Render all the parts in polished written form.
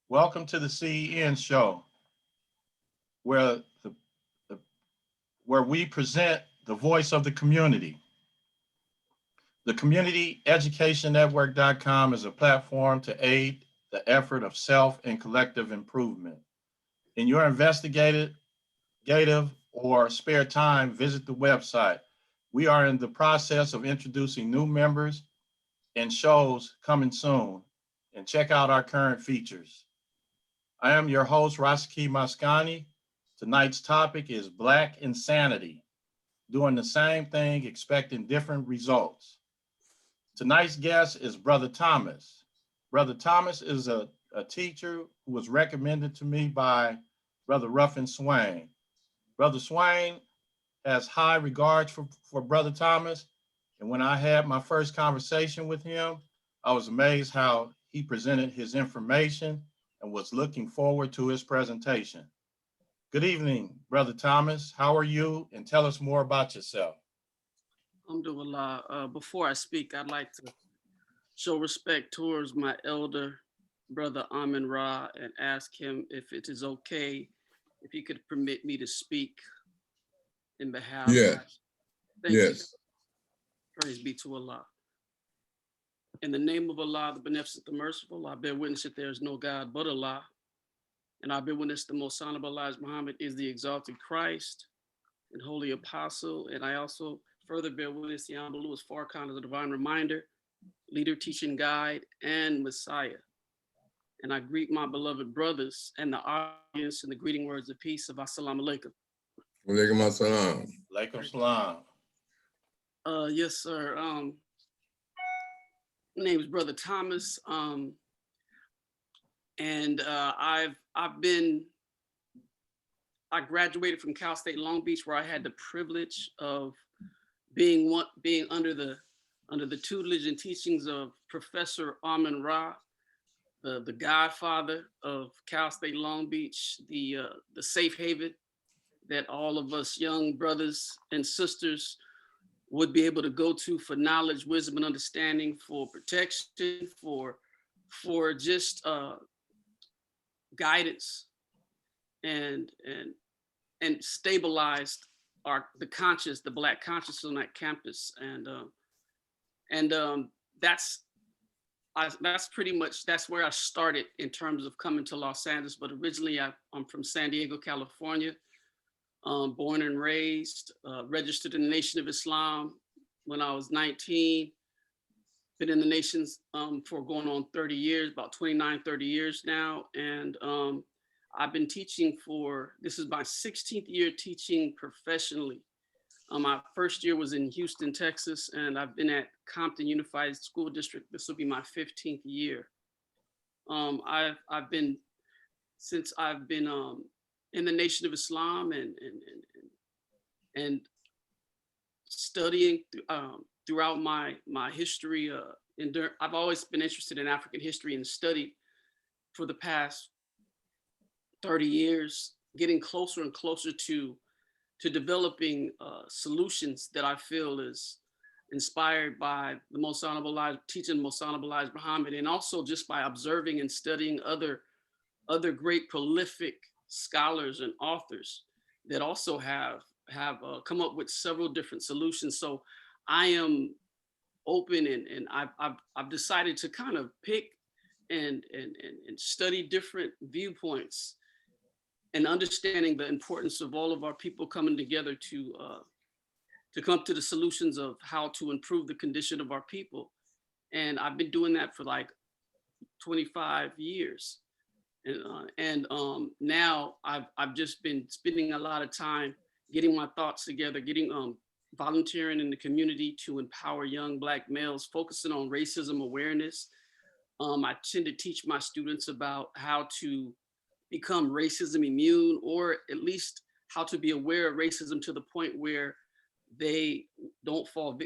Welcome to the CEN show, where the where we present the voice of the community. The Community Education Network.com is a platform to aid the effort of self and collective improvement. In your investigative or spare time, visit the website. We are in the process of introducing new members and shows coming soon. And check out our current features. I am your host, Rasaki Maskani. Tonight's topic is Black Insanity, doing the same thing, expecting different results. Tonight's guest is Brother Thomas. Brother Thomas is a teacher who was recommended to me by Brother Ruffin Swain. Brother Swain has high regards for Brother Thomas. And when I had my first conversation with him, I was amazed how he presented his information and was looking forward to his presentation. Good evening, Brother Thomas. How are you? And tell us more about yourself. Alhamdulillah. Before I speak, I'd like to show respect towards my elder, Brother Amin Ra, and ask him if it is okay if he could permit me to speak in behalf. Yeah. Thank you. Yes. Praise be to Allah. In the name of Allah, the Beneficent, the Merciful, I bear witness that there is no God but Allah. And I bear witness the most honorable Elijah Muhammad is the exalted Christ and holy apostle. And I also further bear witness the Honorable Louis Farrakhan as a divine reminder, leader, teaching guide, and Messiah. And I greet my beloved brothers and the audience in the greeting words of peace of Assalamu alaikum. Walaikum assalam. Alaikum salam. Yes, sir. My name is Brother Thomas. And I graduated from Cal State Long Beach, where I had the privilege of being under the tutelage and teachings of Professor Amin Ra, the godfather of Cal State Long Beach, the safe haven that all of us young brothers and sisters would be able to go to for knowledge, wisdom, and understanding, for protection, for just guidance, and stabilized the Black conscious on that campus, and that's pretty much where I started in terms of coming to Los Angeles. But originally I'm from San Diego, California. Born and raised, registered in the Nation of Islam when I was 19. Been in the nations for going on 30 years, about 29, 30 years now. And I've been teaching this is my 16th year teaching professionally. My first year was in Houston, Texas, and I've been at Compton Unified School District. This will be my 15th year. I've been in the Nation of Islam and studying throughout my history. I've always been interested in African history and studied for the past 30 years, getting closer and closer to developing solutions that I feel is inspired by the Most Honorable Elijah, teaching Most Honorable Elijah Muhammad, and also just by observing and studying other great prolific scholars and authors that also have come up with several different solutions. So I am open, and I've decided to kind of pick and study different viewpoints, and understanding the importance of all of our people coming together to come to the solutions of how to improve the condition of our people. And I've been doing that for like 25 years. And now I've just been spending a lot of time getting my thoughts together, volunteering in the community to empower young Black males, focusing on racism awareness. I tend to teach my students about how to become racism immune, or at least how to be aware of racism to the point where they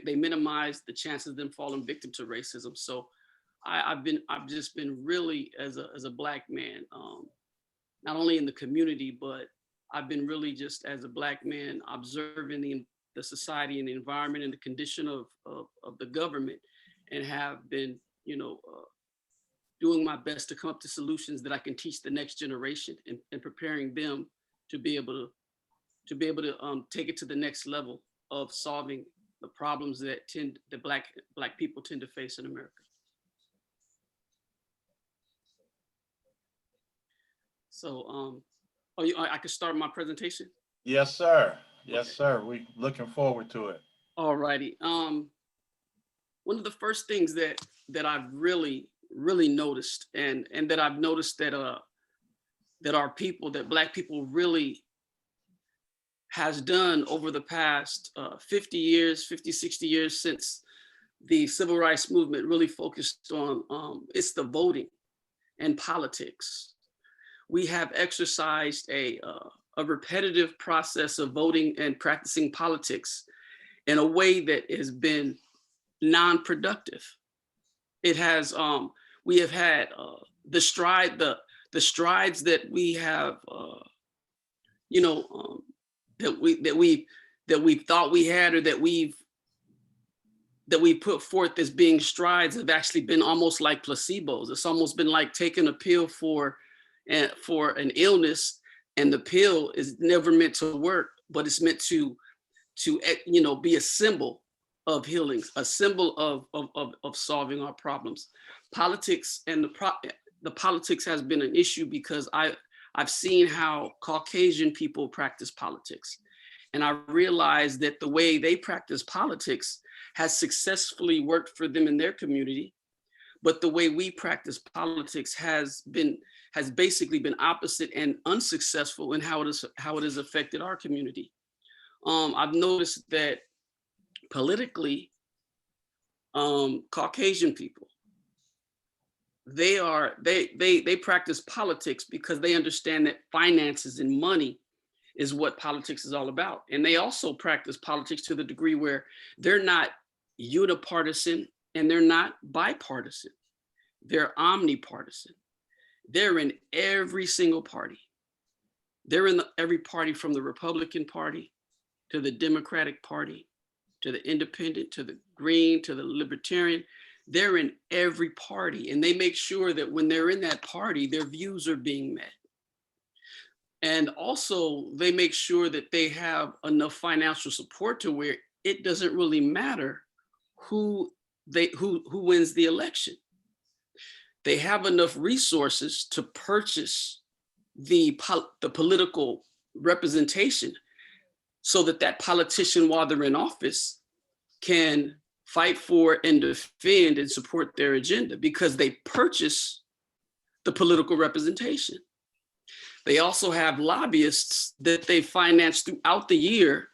minimize the chances of them falling victim to racism. So I've just been really, as a Black man, not only in the community, but I've been really just as a Black man observing the society and the environment and the condition of the government, and have been, doing my best to come up to solutions that I can teach the next generation, and preparing them to be able to take it to the next level of solving the problems that black people tend to face in America. So I could start my presentation. Yes, sir. Yes, Okay. sir. We looking forward to it. All righty. One of the first things that I've really noticed, and that I've noticed that that black people really has done over the past 50 years, 50, 60 years since the civil rights movement really focused on it's the voting and politics. We have exercised a repetitive process of voting and practicing politics in a way that has been non-productive. It has we have had the strides that we have that we thought we had, or that we put forth as being strides, have actually been almost like placebos. It's almost been like taking a pill for an illness, and the pill is never meant to work, but it's meant to be a symbol of healing, a symbol of solving our problems. Politics and the politics has been an issue because I've seen how Caucasian people practice politics, and I realized that the way they practice politics has successfully worked for them in their community, but the way we practice politics has basically been opposite and unsuccessful in how it has affected our community. I've noticed that politically, Caucasian people, they practice politics because they understand that finances and money is what politics is all about. And they also practice politics to the degree where they're not unipartisan and they're not bipartisan. They're omnipartisan. They're in every single party. They're in every party, from the Republican Party to the Democratic Party, to the Independent, to the Green, to the Libertarian. They're in every party, and they make sure that when they're in that party, their views are being met. And also they make sure that they have enough financial support to where it doesn't really matter who wins the election. They have enough resources to purchase the political representation, so that politician, while they're in office, can fight for and defend and support their agenda, because they purchase the political representation. They also have lobbyists that they finance throughout the year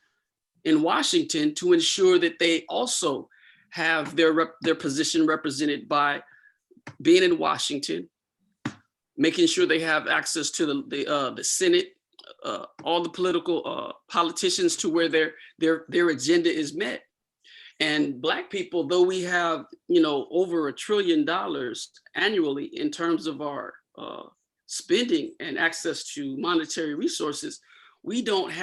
in Washington to ensure that they also have their position represented by being in Washington, making sure they have access to the Senate, all the political politicians, to where their agenda is met. And Black people, though we have over $1 trillion annually in terms of our spending and access to monetary resources, we don't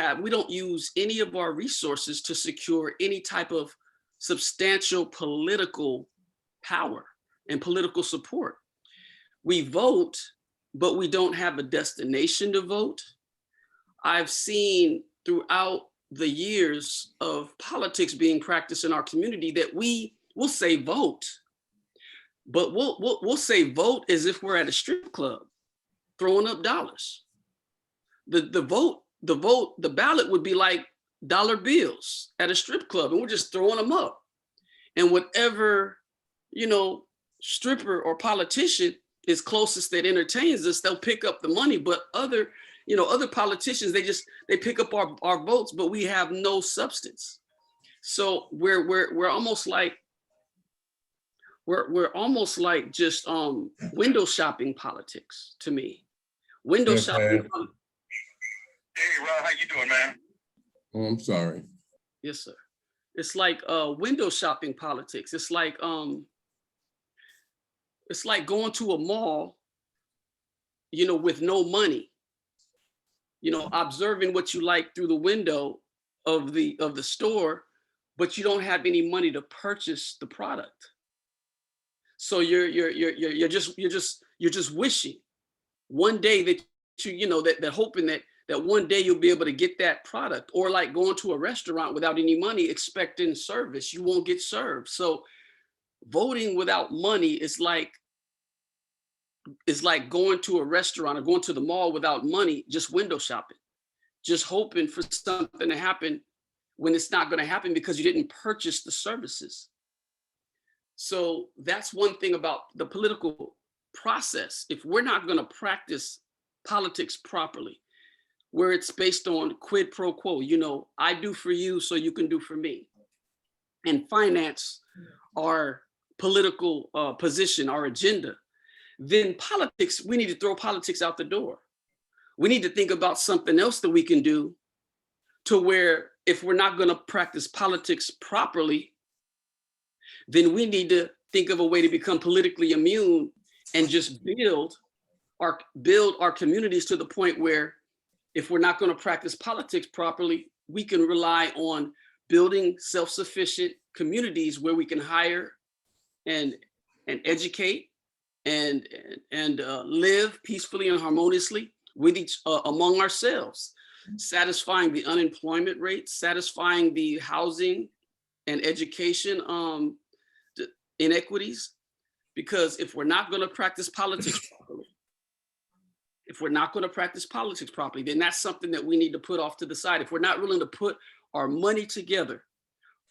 use any of our resources to secure any type of substantial political power and political support. We vote, but we don't have a destination to vote. I've seen throughout the years of politics being practiced in our community that we will say vote, but we'll say vote as if we're at a strip club throwing up dollars. The ballot would be like dollar bills at a strip club, and we're just throwing them up. And whatever, stripper or politician is closest that entertains us, they'll pick up the money. But other politicians, they pick up our votes, but we have no substance. So we're almost like just window shopping politics to me. Window shopping. Hey, Ron, how you doing, man? Oh, I'm sorry. Yes, sir. It's like window shopping politics. It's like going to a mall, with no money. Observing what you like through the window of the store, but you don't have any money to purchase the product. So you're just wishing one day that you know that hoping that one day you'll be able to get that product, or like going to a restaurant without any money expecting service, you won't get served. So voting without money is like going to a restaurant or going to the mall without money, just window shopping, just hoping for something to happen when it's not going to happen because you didn't purchase the services. So that's one thing about the political process. If we're not going to practice politics properly, where it's based on quid pro quo, you know, I do for you so you can do for me, and finance our political position, our agenda, then politics, we need to throw politics out the door. We need to think about something else that we can do, to where if we're not going to practice politics properly, then we need to think of a way to become politically immune and just build our communities to the point where if we're not going to practice politics properly, we can rely on building self-sufficient communities where we can hire and educate and live peacefully and harmoniously with each among ourselves, satisfying the unemployment rate, satisfying the housing and education inequities. Because if we're not going to practice politics properly, then that's something that we need to put off to the side. If we're not willing to put our money together,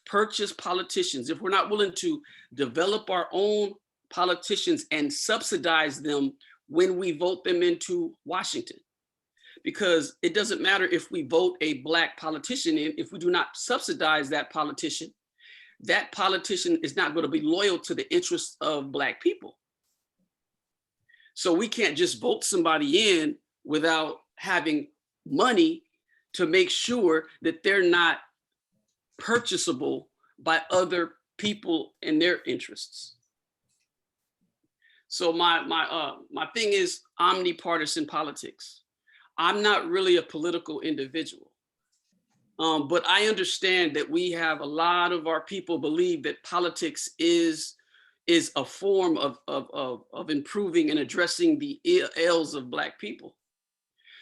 purchase politicians, if we're not willing to develop our own politicians and subsidize them when we vote them into Washington, because it doesn't matter if we vote a Black politician in, if we do not subsidize that politician is not going to be loyal to the interests of Black people. So we can't just vote somebody in without having money to make sure that they're not purchasable by other people and their interests. So my thing is omnipartisan politics. I'm not really a political individual. But I understand that we have a lot of our people believe that politics is a form of improving and addressing the ills of Black people.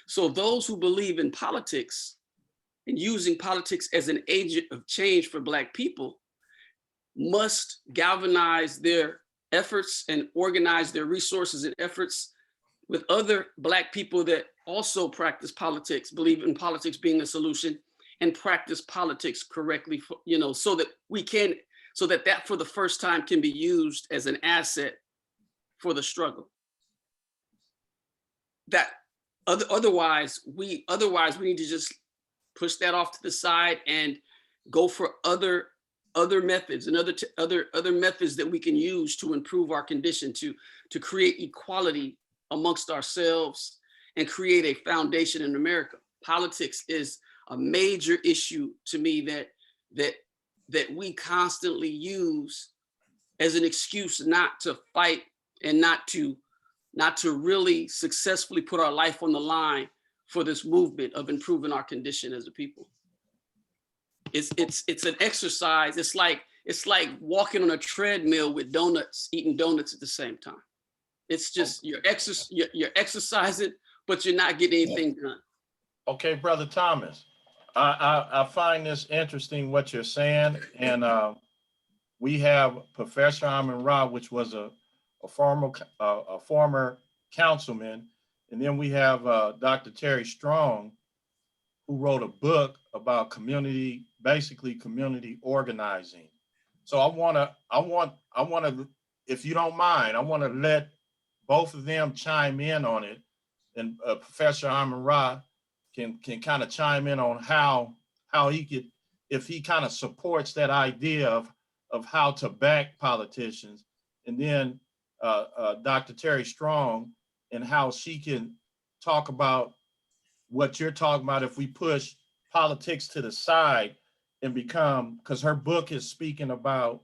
So those who believe in politics and using politics as an agent of change for Black people must galvanize their efforts and organize their resources and efforts with other Black people that also practice politics, believe in politics being a solution, and practice politics correctly, for, you know, so that that for the first time can be used as an asset for the struggle. That otherwise we need to just push that off to the side and go for other methods and other methods that we can use to improve our condition, to create equality amongst ourselves and create a foundation in America. Politics is a major issue to me that we constantly use as an excuse not to fight and not to really successfully put our life on the line for this movement of improving our condition as a people. It's an exercise. It's like walking on a treadmill with donuts, eating donuts at the same time. It's just you're exercising, but you're not getting anything done. Okay, Brother Thomas, I find this interesting what you're saying, and we have Professor Amin Ra, which was a former councilman, and then we have Dr. Terry Strong, who wrote a book about community organizing. So I want to, if you don't mind, I want to let both of them chime in on it, and Professor Amin Ra can kind of chime in on how he could, if he kind of supports that idea of how to back politicians, and then Dr. Terry Strong and how she can talk about what you're talking about if we push politics to the side and become, because her book is speaking about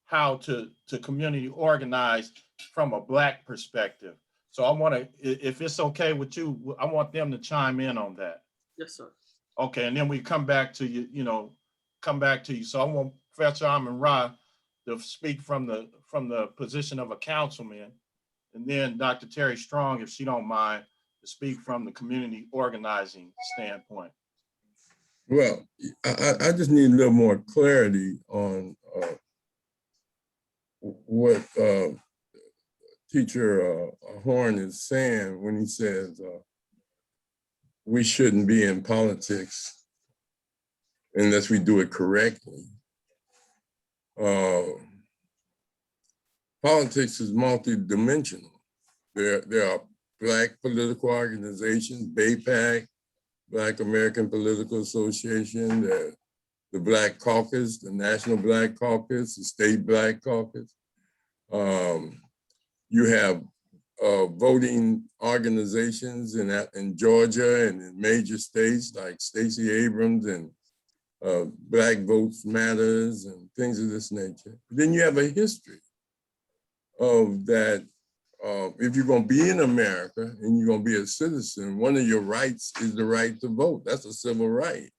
how to community organize from a Black perspective. So I want to, if it's okay with you, I want them to chime in on that. Yes, sir. Okay, and then we come back to you, So I want Professor Amin Ra to speak from the position of a councilman, and then Dr. Terry Strong, if she don't mind, to speak from the community organizing standpoint. Well, I just need a little more clarity on what Teacher Horn is saying when he says we shouldn't be in politics unless we do it correctly. Politics is multidimensional. There are Black political organizations, BAPAC, Black American Political Association, the Black Caucus, the National Black Caucus, the State Black Caucus. You have voting organizations in Georgia and in major states like Stacey Abrams and Black Votes Matters and things of this nature. Then you have a history of that. If you're going to be in America and you're going to be a citizen, one of your rights is the right to vote. That's a civil right.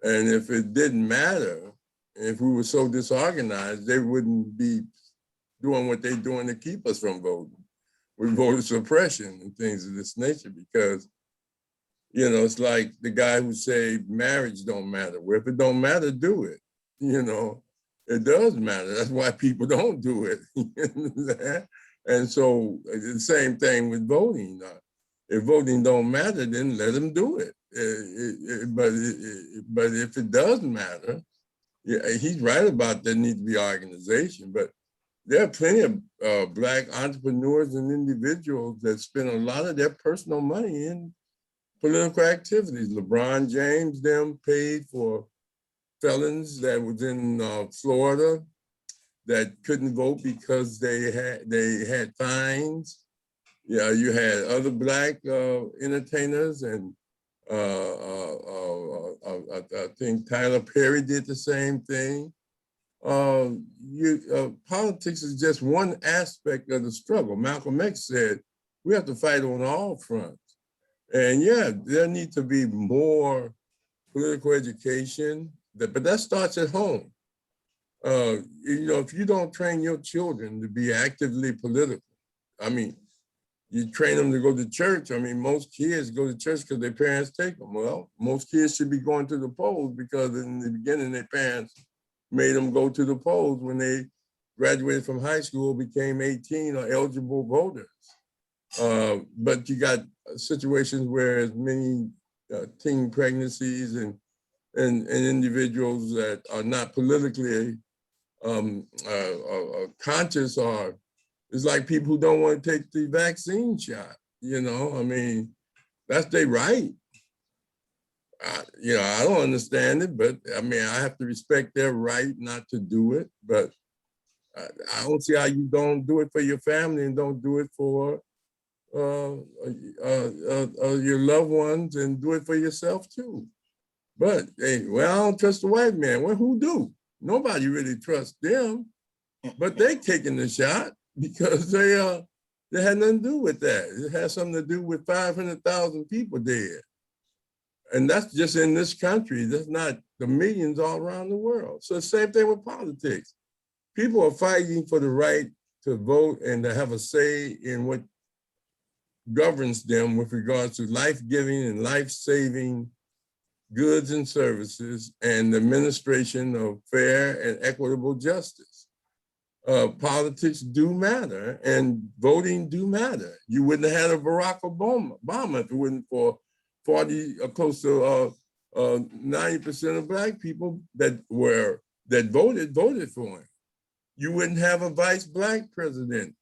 And if it didn't matter, if we were so disorganized, they wouldn't be doing what they're doing to keep us from voting with voter suppression and things of this nature, because, you know, it's like the guy who said marriage don't matter. Well, if it don't matter, do it. You know, it does matter. That's why people don't do it. And so the same thing with voting. If voting don't matter, then let them do it. But if it does matter, yeah, he's right about there needs to be organization. But there are plenty of Black entrepreneurs and individuals that spend a lot of their personal money in political activities. LeBron James, them paid for felons that was in Florida that couldn't vote because they had fines. Yeah, you had other Black entertainers, and I think Tyler Perry did the same thing. Politics is just one aspect of the struggle. Malcolm X said, we have to fight on all fronts. And yeah, there needs to be more political education, but that starts at home. You know, if you don't train your children to be actively political, I mean, you train them to go to church. I mean, most kids go to church because their parents take them. Well, most kids should be going to the polls because in the beginning, their parents made them go to the polls when they graduated from high school, became 18 or eligible voters. But you got situations where as many teen pregnancies and individuals that are not politically conscious are, it's like people who don't want to take the vaccine shot, you know? I mean, that's their right. You know, I don't understand it, but I mean, I have to respect their right not to do it, but I don't see how you don't do it for your family and don't do it for your loved ones and do it for yourself too. But hey, well, I don't trust the white man. Well, who do? Nobody really trusts them, but they taking the shot because they had nothing to do with that. It has something to do with 500,000 people dead. And that's just in this country. That's not the millions all around the world. So the same thing with politics. People are fighting for the right to vote and to have a say in what governs them with regards to life-giving and life-saving goods and services and the administration of fair and equitable justice. Politics do matter and voting do matter. You wouldn't have had a Barack Obama if it wasn't for 40 or close to 90% of Black people that voted for him. You wouldn't have a vice Black president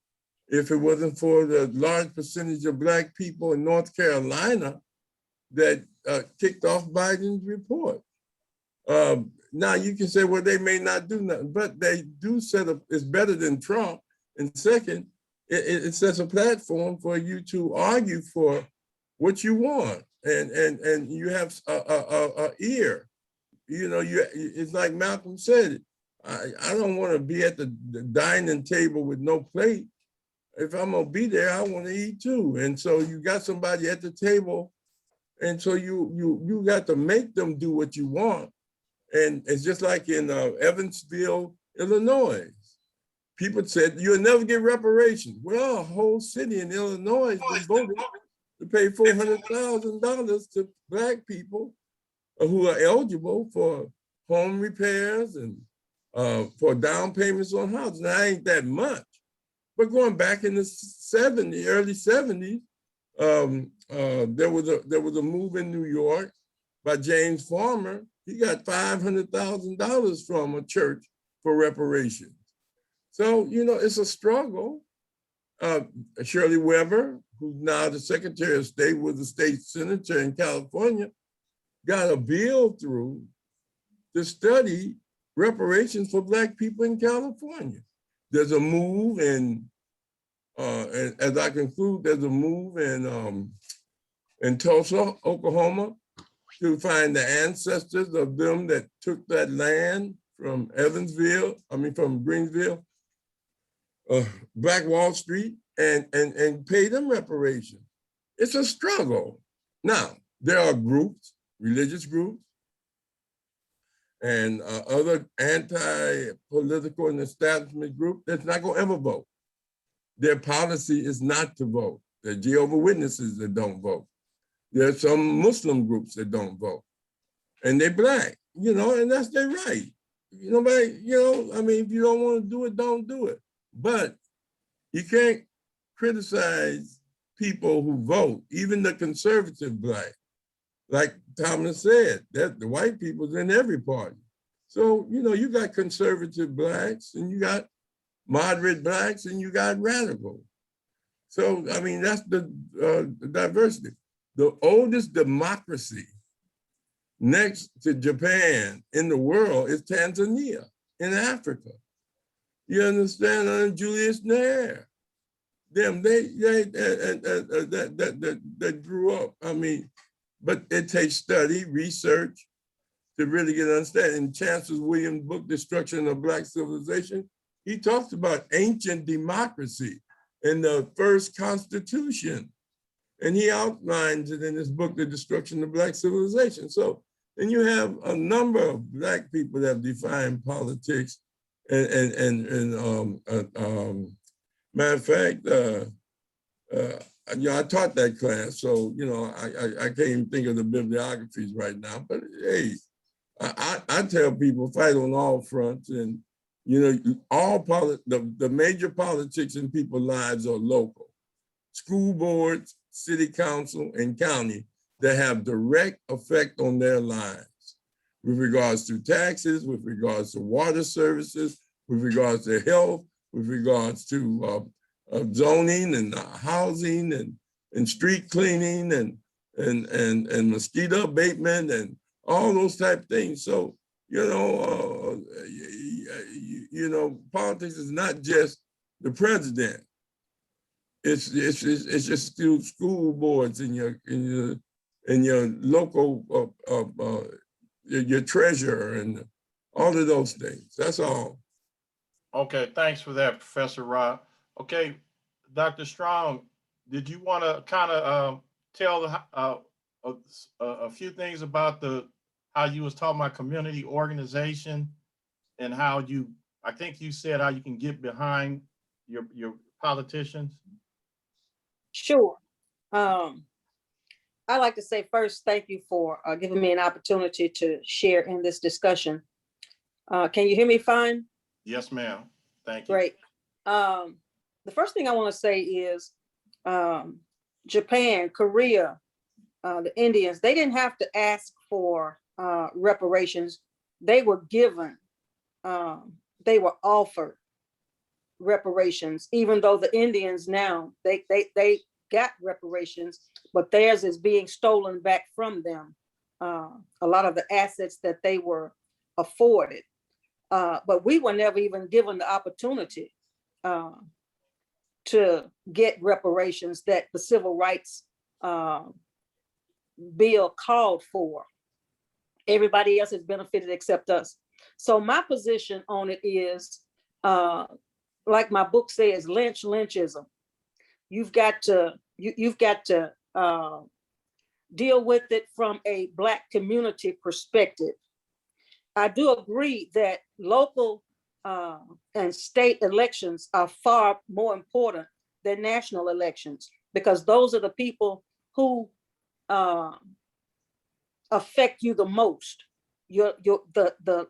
if it wasn't for the large percentage of Black people in North Carolina that kicked off Biden's report. Now you can say, well, they may not do nothing, but they do set up, it's better than Trump. And second, it sets a platform for you to argue for what you want. And you have a ear, you know, it's like Malcolm said, I don't want to be at the dining table with no plate. If I'm gonna be there, I want to eat too. And so you got somebody at the table, and so you got to make them do what you want. And it's just like in Evansville, Illinois. People said, you'll never get reparations. Well, a whole city in Illinois has been voted to pay $400,000 to Black people who are eligible for home repairs and for down payments on houses. Now, ain't that much. But going back in the early 70s, there was a move in New York by James Farmer. He got $500,000 from a church for reparations. So, you know, it's a struggle. Shirley Weber, who's now the Secretary of State, was the state senator in California, got a bill through to study reparations for Black people in California. There's a move and as I conclude, there's a move in Tulsa, Oklahoma, to find the ancestors of them that took that land from from Greensville, Black Wall Street, and pay them reparations. It's a struggle. Now, there are groups, religious groups, and other anti-political and establishment groups that's not gonna ever vote. Their policy is not to vote. There are Jehovah's Witnesses that don't vote. There are some Muslim groups that don't vote. And they're Black, you know, and that's their right. Nobody, you know, I mean, if you don't want to do it, don't do it. But you can't criticize people who vote, even the conservative Black. Like Thomas said, that the white people's in every party. So, you know, you got conservative Blacks and you got moderate Blacks and you got radical. So, I mean, that's the diversity. The oldest democracy next to Japan in the world is Tanzania in Africa. You understand? And Julius Nyerere, them, they grew up. I mean, but it takes study, research to really get an understanding. In Chancellor Williams' book, Destruction of Black Civilization, he talks about ancient democracy in the first constitution. And he outlines it in his book, The Destruction of Black Civilization. So, and you have a number of Black people that have defined politics. Matter of fact, you know, I taught that class, so, you know, I can't even think of the bibliographies right now, but hey, I tell people fight on all fronts, and, you know, the major politics in people's lives are local. School boards, city council, and county that have direct effect on their lives with regards to taxes, with regards to water services, with regards to health, with regards to zoning and housing and street cleaning and mosquito abatement and all those type of things. So, you know, politics is not just the president. It's just still school boards in your local your treasurer and all of those things. That's all. Okay, thanks for that, Professor Rob. Okay, Dr. Strong, did you want to kind of tell a few things about how you was talking about community organization and how I think you said how you can get behind your politicians? Sure. I'd like to say first, thank you for giving me an opportunity to share in this discussion. Can you hear me fine? Yes, ma'am. Thank you. Great. The first thing I want to say is Japan, Korea, the Indians, they didn't have to ask for reparations. They were given, they were offered reparations, even though the Indians now, they got reparations, but theirs is being stolen back from them. A lot of the assets that they were afforded. But we were never even given the opportunity to get reparations that the Civil Rights Bill called for. Everybody else has benefited except us. So my position on it is, like my book says, lynchism. You've got to deal with it from a Black community perspective. I do agree that local and state elections are far more important than national elections, because those are the people who affect you the most. The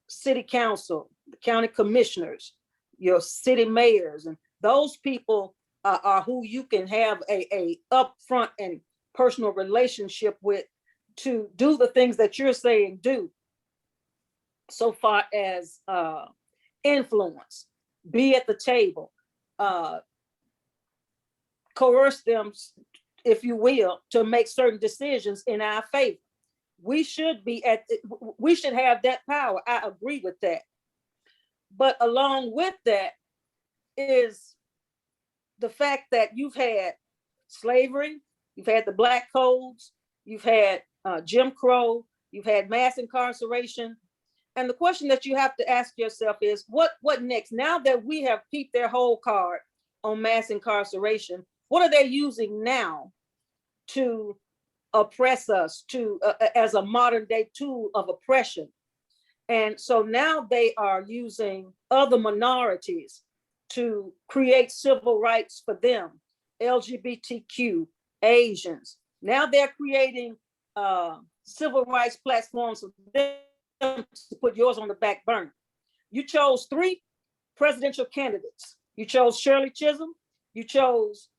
city council, the county commissioners, your city mayors, and those people are who you can have a upfront and personal relationship with to do the things that you're saying do, so far as influence, be at the table, coerce them, if you will, to make certain decisions in our favor. We should have that power. I agree with that. But along with that is the fact that you've had slavery, you've had the Black codes, you've had Jim Crow, you've had mass incarceration. And the question that you have to ask yourself is, what next? Now that we have peeped their whole card on mass incarceration, what are they using now to oppress us, as a modern day tool of oppression? And so now they are using other minorities to create civil rights for them, LGBTQ, Asians. Now they're creating civil rights platforms for them to put yours on the back burner. You chose 3 presidential candidates. You chose Shirley Chisholm, you chose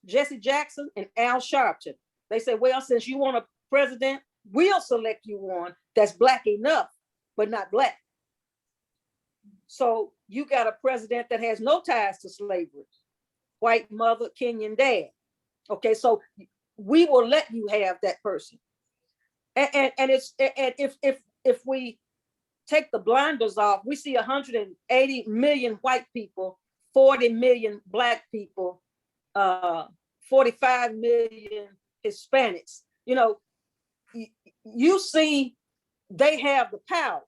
Jesse Jackson, and Al Sharpton. They said, well, since you want a president, we'll select you one that's Black enough, but not Black. So you got a president that has no ties to slavery, white mother, Kenyan dad. Okay, so we will let you have that person. And if we take the blinders off, we see 180 million white people, 40 million Black people, 45 million Hispanics. You know, you see they have the power.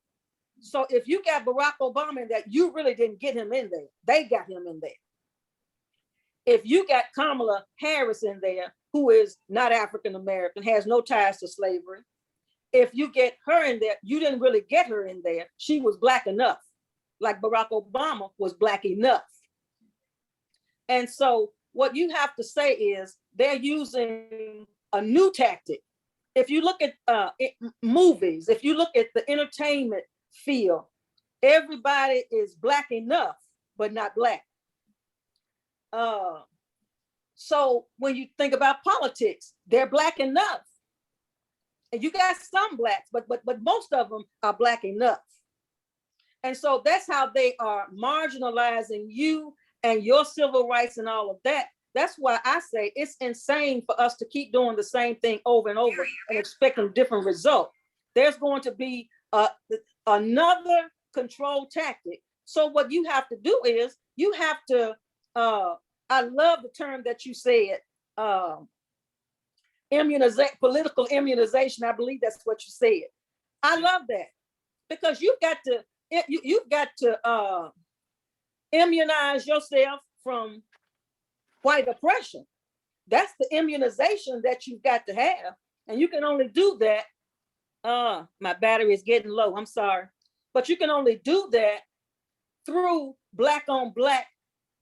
So if you got Barack Obama in that, you really didn't get him in there. They got him in there. If you got Kamala Harris in there, who is not African-American, has no ties to slavery, if you get her in there, you didn't really get her in there. She was Black enough, like Barack Obama was Black enough. And so what you have to say is they're using a new tactic. If you look at movies, if you look at the entertainment field, everybody is Black enough, but not Black. So when you think about politics, they're Black enough. And you got some Blacks, but most of them are Black enough. And so that's how they are marginalizing you and your civil rights and all of that. That's why I say it's insane for us to keep doing the same thing over and over and expecting different results. There's going to be another control tactic. So what you have to do is you have to, I love the term that you said, political immunization. I believe that's what you said. I love that, because you've got to immunize yourself from white oppression. That's the immunization that you've got to have. And you can only do that. My battery is getting low, I'm sorry. But you can only do that through Black on Black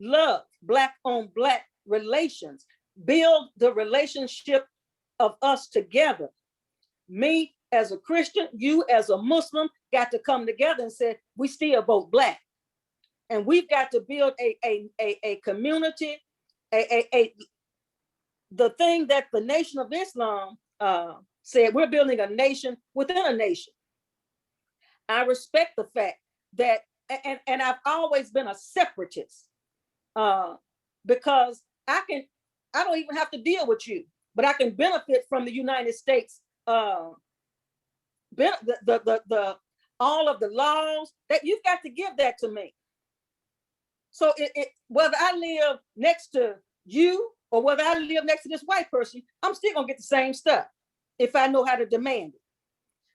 love, Black on Black relations. Build the relationship of us together. Me as a Christian, you as a Muslim, got to come together and say, we still both Black. And we've got to build a community, the thing that the Nation of Islam said, we're building a nation within a nation. I respect the fact that, and I've always been a separatist, because I don't even have to deal with you, but I can benefit from the United States, all of the laws that you've got to give that to me. So whether I live next to you or whether I live next to this white person, I'm still gonna get the same stuff if I know how to demand it.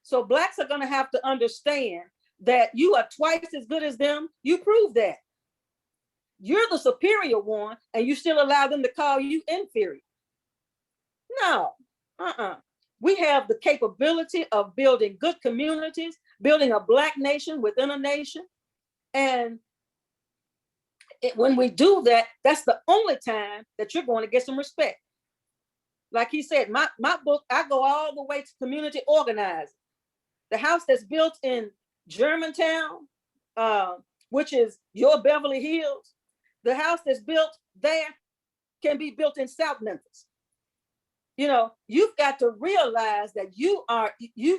So Blacks are gonna have to understand that you are twice as good as them. You prove that. You're the superior one, and you still allow them to call you inferior. No, We have the capability of building good communities, building a Black nation within a nation. And when we do that, that's the only time that you're going to get some respect. Like he said, my book, I go all the way to community organizing. The house that's built in Germantown, which is your Beverly Hills, the house that's built there can be built in South Memphis. You know, you've got to realize that you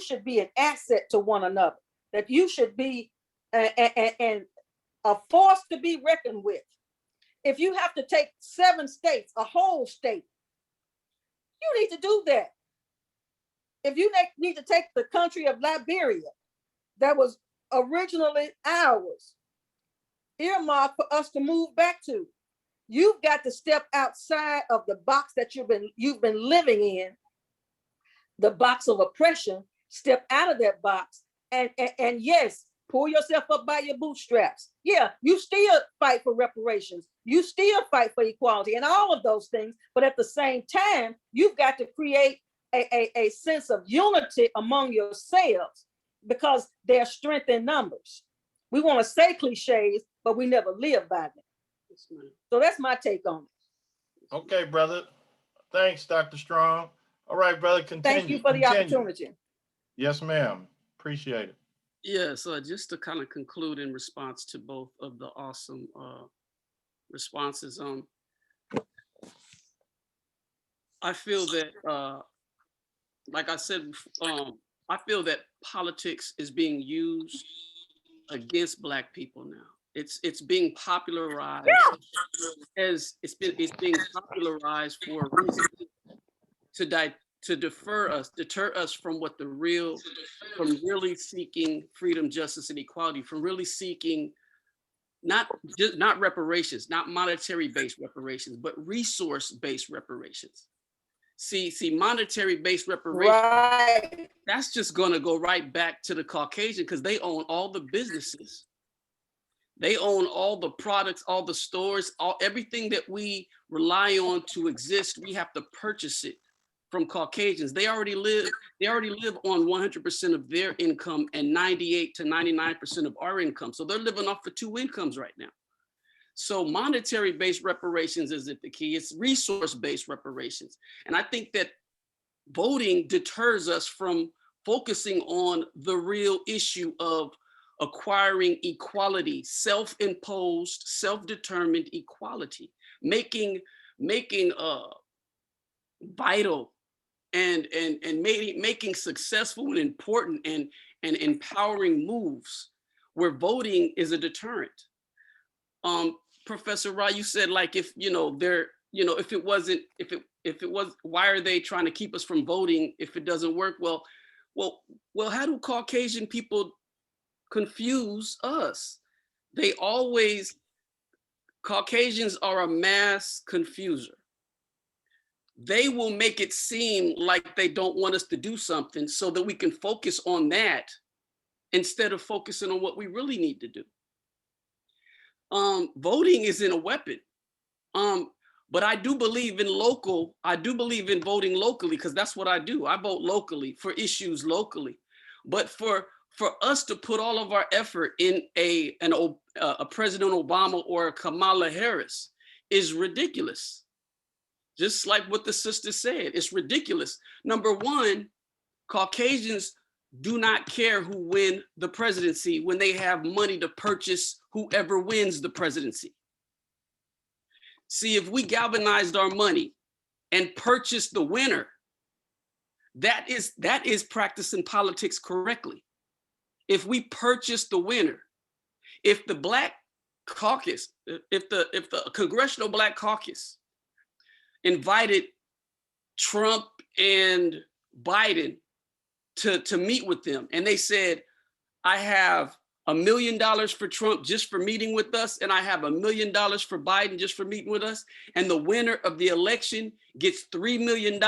should be an asset to one another, that you should be and a force to be reckoned with. If you have to take 7 states, a whole state, you need to do that. If you need to take the country of Liberia, that was originally ours, earmarked for us to move back to, you've got to step outside of the box that you've been living in, the box of oppression. Step out of that box, and yes, pull yourself up by your bootstraps. Yeah, you still fight for reparations. You still fight for equality and all of those things. But at the same time, you've got to create a sense of unity among yourselves, because there's strength in numbers. We want to say cliches, but we never live by them. So that's my take on it. Okay, brother. Thanks, Dr. Strong. All right, brother, continue. Thank you for the opportunity. Yes, ma'am. Appreciate it. Yeah, so just to kind of conclude in response to both of the awesome responses, I feel that, like I said, I feel that politics is being used against Black people now. It's being popularized as it's being popularized for a reason, to deter us from really seeking freedom, justice, and equality, from really seeking not reparations, not monetary-based reparations, but resource-based reparations. See, monetary-based reparations, Right. that's just gonna go right back to the Caucasian, because they own all the businesses. They own all the products, all the stores, everything that we rely on to exist. We have to purchase it from Caucasians. They already live on 100% of their income and 98 to 99% of our income. So they're living off of 2 incomes right now. So monetary-based reparations isn't the key, it's resource-based reparations. And I think that voting deters us from focusing on the real issue of acquiring equality, self-imposed, self-determined equality, making vital and making successful and important and empowering moves where voting is a deterrent. Professor Ra, you said, like, if it was, why are they trying to keep us from voting if it doesn't work? Well, how do Caucasian people confuse us? Caucasians are a mass confuser. They will make it seem like they don't want us to do something so that we can focus on that instead of focusing on what we really need to do. Voting isn't a weapon. But I do believe in voting locally, because that's what I do. I vote locally for issues locally. But for us to put all of our effort in a President Obama or a Kamala Harris is ridiculous. Just like what the sister said, it's ridiculous. Number one, Caucasians do not care who win the presidency when they have money to purchase whoever wins the presidency. See, if we galvanized our money and purchased the winner, that is practicing politics correctly. If we purchase the winner, if the Black Caucus, if the Congressional Black Caucus invited Trump and Biden to meet with them, and they said, I have $1 million for Trump just for meeting with us, and I have $1 million for Biden just for meeting with us, and the winner of the election gets $3 million,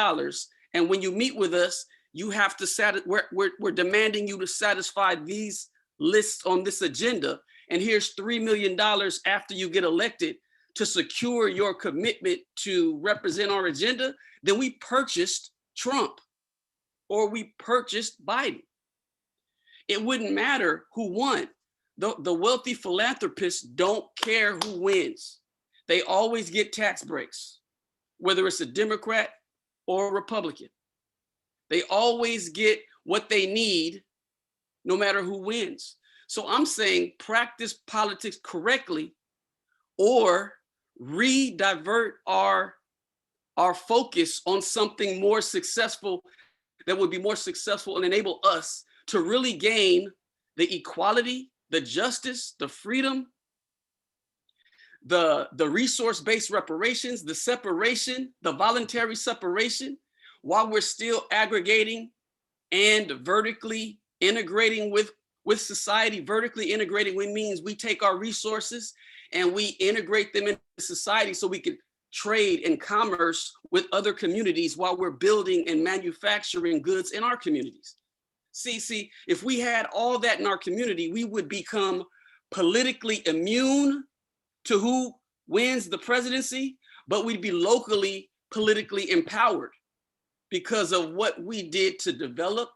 and when you meet with us, you have to we're demanding you to satisfy these lists on this agenda, and here's $3 million after you get elected to secure your commitment to represent our agenda, then we purchased Trump or we purchased Biden. It wouldn't matter who won. The wealthy philanthropists don't care who wins. They always get tax breaks, whether it's a Democrat or a Republican. They always get what they need, no matter who wins. So I'm saying practice politics correctly, or re-divert our focus on something more successful that would be more successful and enable us to really gain the equality, the justice, the freedom, the resource-based reparations, the separation, the voluntary separation, while we're still aggregating and vertically integrating with society. Vertically integrating means we take our resources and we integrate them into society so we can trade and commerce with other communities while we're building and manufacturing goods in our communities. See, if we had all that in our community, we would become politically immune to who wins the presidency, but we'd be locally politically empowered because of what we did to develop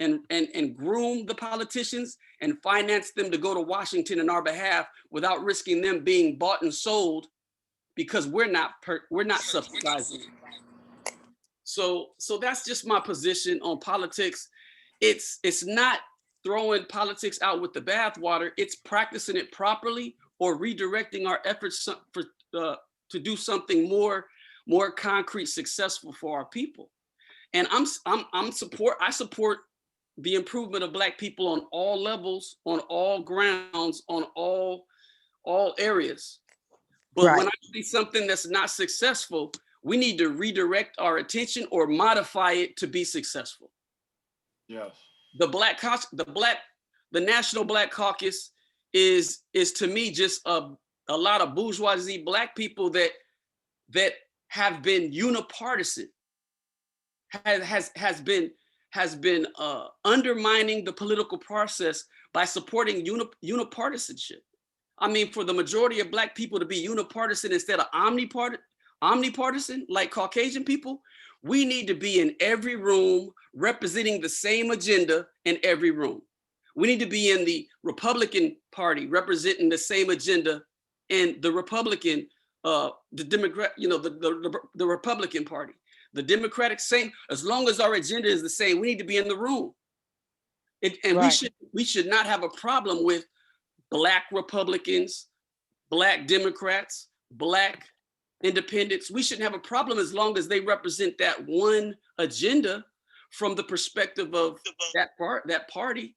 and groom the politicians and finance them to go to Washington in our behalf without risking them being bought and sold because we're not subsidizing. So that's just my position on politics. It's not throwing politics out with the bathwater. It's practicing it properly or redirecting our efforts to do something more concrete, successful for our people. And I support the improvement of Black people on all levels, on all grounds, on all areas. But Right. when I see something that's not successful, we need to redirect our attention or modify it to be successful. Yes. The National Black Caucus is to me just a lot of bourgeoisie Black people that have been unipartisan, has been undermining the political process by supporting unipartisanship. I mean, for the majority of Black people to be unipartisan instead of omnipartisan, like Caucasian people, we need to be in every room representing the same agenda in every room. We need to be in the Republican Party representing the same agenda in the Republican, the Democrat, the Republican Party. The Democratic, same, as long as our agenda is the same, we need to be in the room. Right. We should not have a problem with Black Republicans, Black Democrats, Black independents. We shouldn't have a problem as long as they represent that one agenda from the perspective of that party.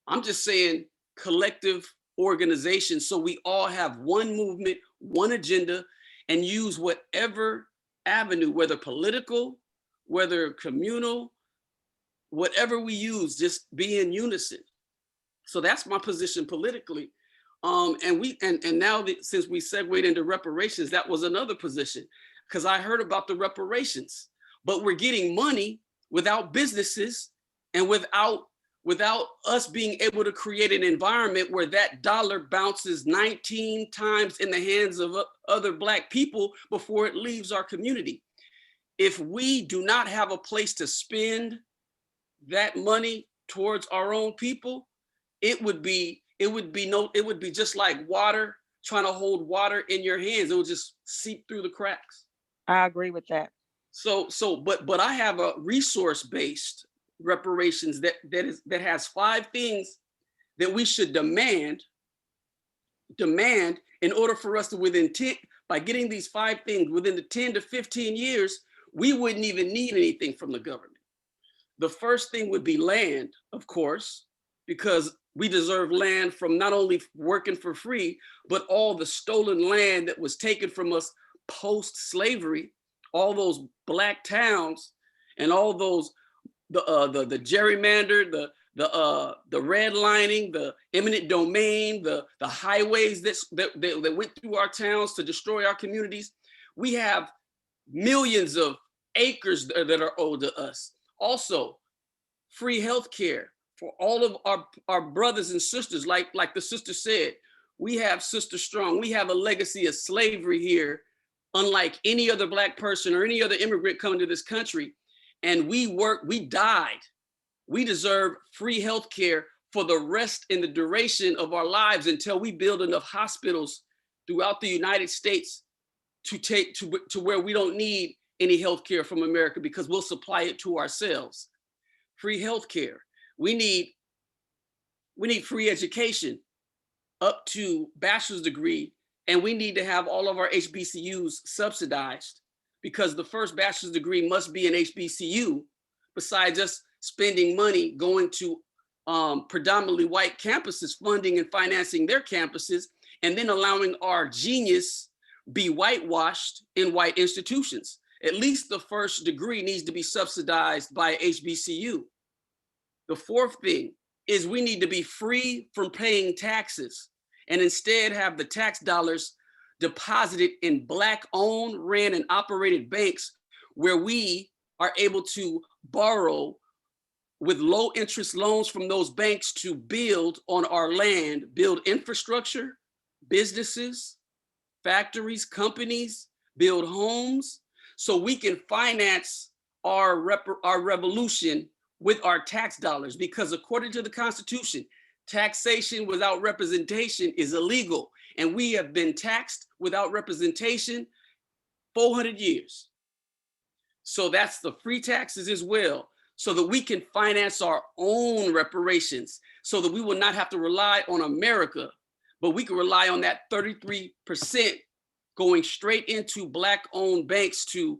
I'm just saying collective organization so we all have one movement, one agenda, and use whatever avenue, whether political, whether communal, whatever we use, just be in unison. So that's my position politically. And now that, since we segued into reparations, that was another position, because I heard about the reparations, but we're getting money without businesses and without us being able to create an environment where that dollar bounces 19 times in the hands of other Black people before it leaves our community. If we do not have a place to spend that money towards our own people, it would be just like water, trying to hold water in your hands. It would just seep through the cracks. I agree with that. But I have a resource-based reparations that has 5 things that we should demand in order for us to by getting these 5 things within the 10 to 15 years, we wouldn't even need anything from the government. The first thing would be land, of course, because we deserve land from not only working for free, but all the stolen land that was taken from us post-slavery, all those Black towns and all those, the gerrymander, the redlining, the eminent domain, the highways that went through our towns to destroy our communities. We have millions of acres that are owed to us. Also, free healthcare for all of our brothers and sisters. Like the sister said, we have Sister Strong. We have a legacy of slavery here, unlike any other Black person or any other immigrant coming to this country. And we died. We deserve free healthcare for the rest and the duration of our lives until we build enough hospitals throughout the United States to take to where we don't need any healthcare from America because we'll supply it to ourselves. Free healthcare. We need free education up to bachelor's degree, and we need to have all of our HBCUs subsidized because the first bachelor's degree must be an HBCU besides just spending money going to predominantly white campuses, funding and financing their campuses, and then allowing our genius be whitewashed in white institutions. At least the first degree needs to be subsidized by HBCU. The fourth thing is we need to be free from paying taxes and instead have the tax dollars deposited in Black-owned, ran, and operated banks where we are able to borrow with low interest loans from those banks to build on our land, build infrastructure, businesses, factories, companies, build homes, so we can finance our revolution with our tax dollars. Because according to the Constitution, taxation without representation is illegal. And we have been taxed without representation 400 years. So that's the free taxes as well, so that we can finance our own reparations, so that we will not have to rely on America, but we can rely on that 33% going straight into Black-owned banks to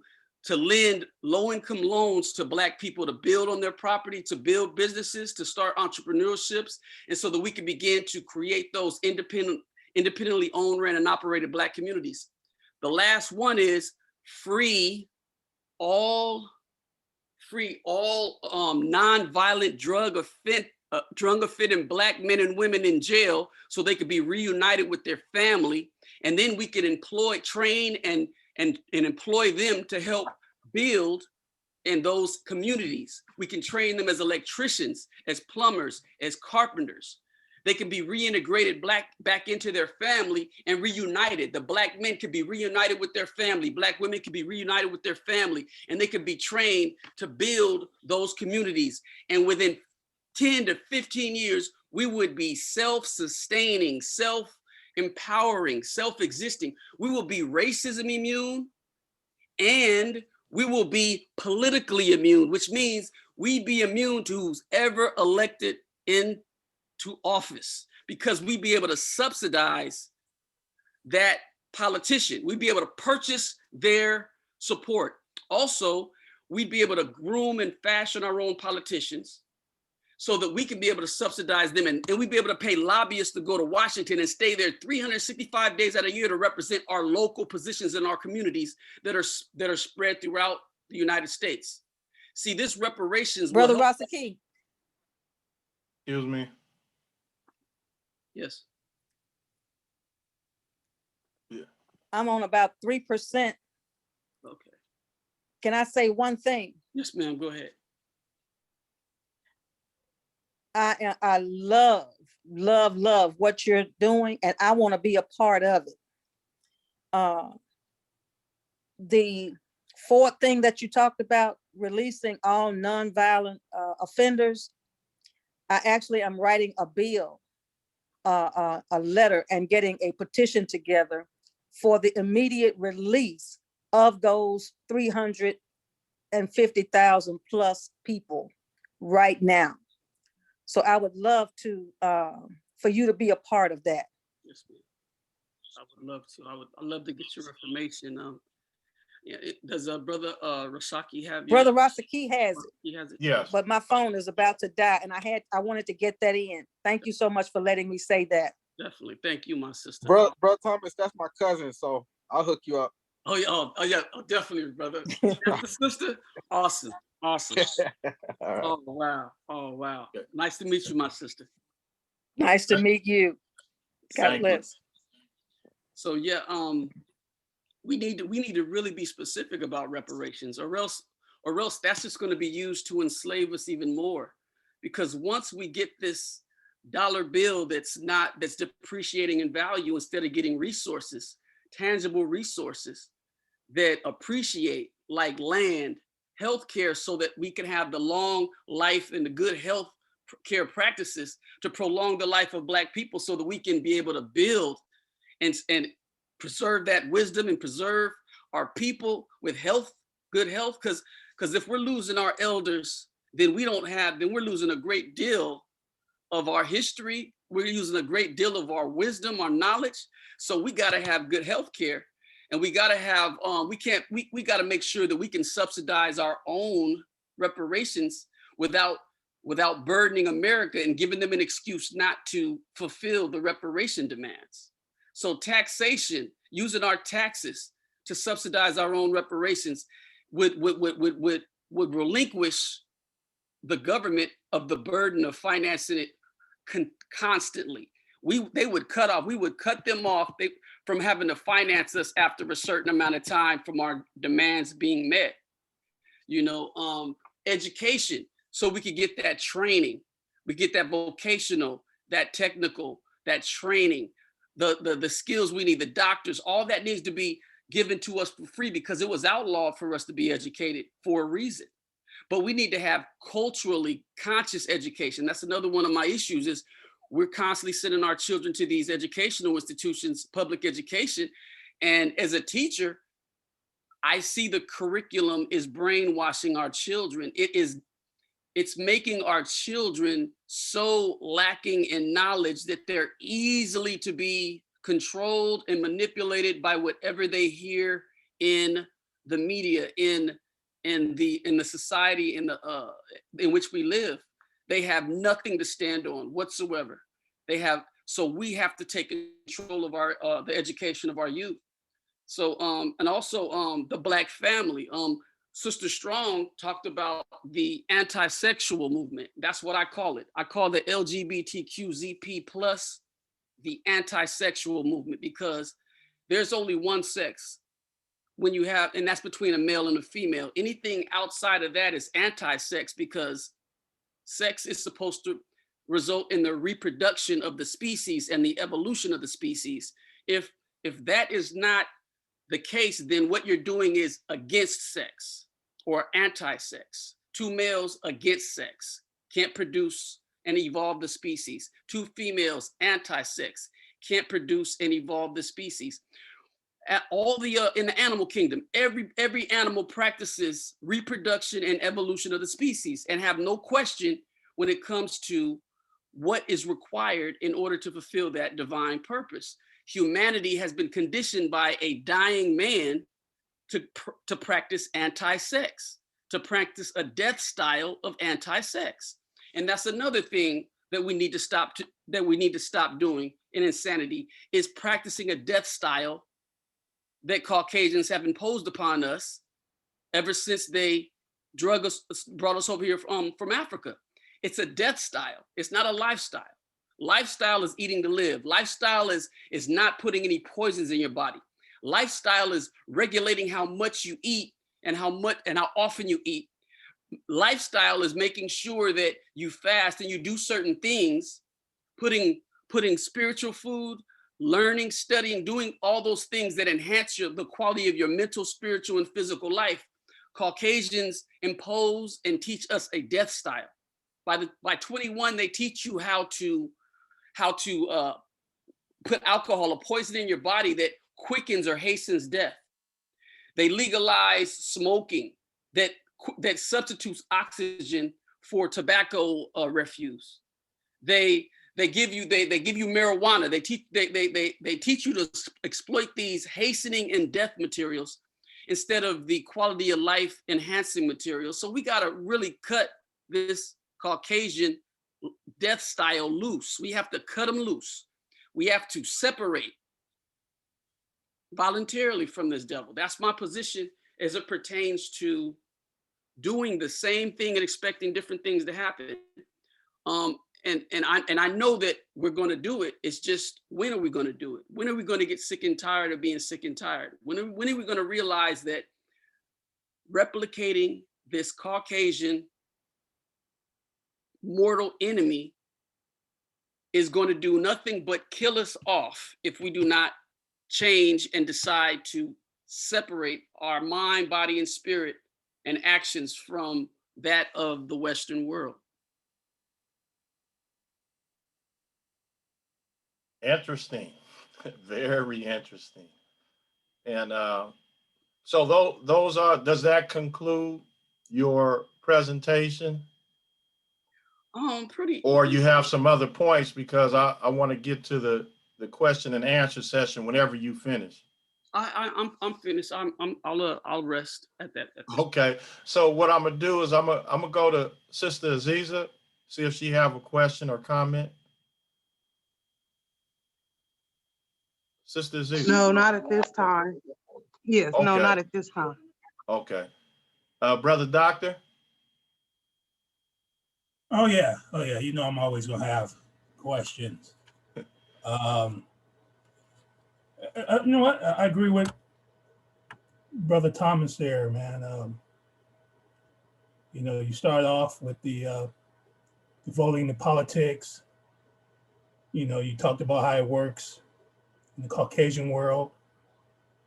lend low-income loans to Black people to build on their property, to build businesses, to start entrepreneurships, and so that we can begin to create those independently owned, ran, and operated Black communities. The last one is free all non-violent drug offending Black men and women in jail, so they could be reunited with their family, and then we could train and employ them to help build in those communities. We can train them as electricians, as plumbers, as carpenters. They can be reintegrated back into their family and reunited. The Black men could be reunited with their family. Black women could be reunited with their family, and they could be trained to build those communities. And within 10 to 15 years, we would be self-sustaining, self-empowering, self-existing. We will be racism immune, and we will be politically immune, which means we'd be immune to who's ever elected into office, because we'd be able to subsidize that politician. We'd be able to purchase their support. Also, we'd be able to groom and fashion our own politicians so that we can be able to subsidize them, and we'd be able to pay lobbyists to go to Washington and stay there 365 days out of the year to represent our local positions in our communities that are spread throughout the United States. See, this reparations— Brother Rasaki. Excuse me. Yes. I'm on about 3%. Okay. Can I say one thing? Yes, ma'am, go ahead. I love what you're doing, and I want to be a part of it. The fourth thing that you talked about, releasing all nonviolent offenders, I actually am writing a bill, a letter, and getting a petition together for the immediate release of those 350,000 plus people right now. So I would love to, for you to be a part of that. Yes, ma'am. I would love to. I'd love to get your information. Yeah, does Brother Rasaki have your— Brother Rasaki has it. He has it. Yes. But my phone is about to die, and I wanted to get that in. Thank you so much for letting me say that. Definitely. Thank you, my sister. Bro Thomas, that's my cousin, so I'll hook you up. Oh yeah, definitely, brother. That's the sister. Awesome. All right. Oh wow. Nice to meet you, my sister. Nice to meet you. God Thank you. bless. So yeah, we need to really be specific about reparations, or else that's just going to be used to enslave us even more. Because once we get this dollar bill that's depreciating in value, instead of getting resources, tangible resources that appreciate, like land, healthcare, so that we can have the long life and the good health care practices to prolong the life of Black people so that we can be able to build and preserve that wisdom and preserve our people with health, good health. Because if we're losing our elders, then we're losing a great deal of our history. We're using a great deal of our wisdom, our knowledge. So we got to have good health care. And we got to have, we got to make sure that we can subsidize our own reparations without burdening America and giving them an excuse not to fulfill the reparation demands. So taxation, using our taxes to subsidize our own reparations would relinquish the government of the burden of financing it constantly. We would cut them off from having to finance us after a certain amount of time from our demands being met. Education, so we could get that training, we get that vocational, that technical, that training, the skills we need, the doctors, all that needs to be given to us for free because it was outlawed for us to be educated for a reason. But we need to have culturally conscious education. That's another one of my issues is we're constantly sending our children to these educational institutions, public education. And as a teacher, I see the curriculum is brainwashing our children. It's making our children so lacking in knowledge that they're easily to be controlled and manipulated by whatever they hear in the media, in the society in which we live. They have nothing to stand on whatsoever. So we have to take control of our the education of our youth. So and also the Black family. Sister Strong talked about the anti-sexual movement. That's what I call it. I call the LGBTQZP plus the anti-sexual movement because there's only one sex when you have, and that's between a male and a female. Anything outside of that is anti-sex because sex is supposed to result in the reproduction of the species and the evolution of the species. If that is not the case, then what you're doing is against sex or anti-sex. Two males against sex, can't produce and evolve the species. Two females anti-sex, can't produce and evolve the species. All the in the animal kingdom, every animal practices reproduction and evolution of the species and have no question when it comes to what is required in order to fulfill that divine purpose. Humanity has been conditioned by a dying man to practice anti-sex, to practice a death style of anti-sex. And that's another thing that we need to stop doing in insanity, is practicing a death style that Caucasians have imposed upon us ever since they brought us over here from Africa. It's a death style. It's not a lifestyle. Lifestyle is eating to live. Lifestyle is not putting any poisons in your body. Lifestyle is regulating how much you eat and how often you eat. Lifestyle is making sure that you fast and you do certain things, putting spiritual food, learning, studying, doing all those things that enhance the quality of your mental, spiritual, and physical life. Caucasians impose and teach us a death style. By 21, they teach you how to put alcohol or poison in your body that quickens or hastens death. They legalize smoking that substitutes oxygen for tobacco refuse. They give you marijuana. They teach you to exploit these hastening and death materials instead of the quality of life enhancing materials. So we got to really cut this Caucasian death style loose. We have to cut them loose. We have to separate voluntarily from this devil. That's my position as it pertains to doing the same thing and expecting different things to happen. And I know that we're going to do it. It's just, when are we going to do it? When are we going to get sick and tired of being sick and tired? When are we going to realize that replicating this Caucasian mortal enemy is going to do nothing but kill us off if we do not change and decide to separate our mind, body, and spirit and actions from that of the Western world? Interesting. Very interesting. And so those are, does that conclude your presentation? Pretty. Or you have some other points, because I want to get to the question and answer session whenever you finish. I'm finished. I'll rest at that. At this Okay. So what I'm gonna do is I'm gonna go to Sister Aziza, see if she have a question or comment. Sister Aziza. No, not at this time. Yes, no, Okay. not at this time. Okay. Brother Doctor. Oh yeah, you know I'm always gonna have questions. You know what? I agree with Brother Thomas there, man. You know, you start off with the voting to politics. You know, you talked about how it works in the Caucasian world.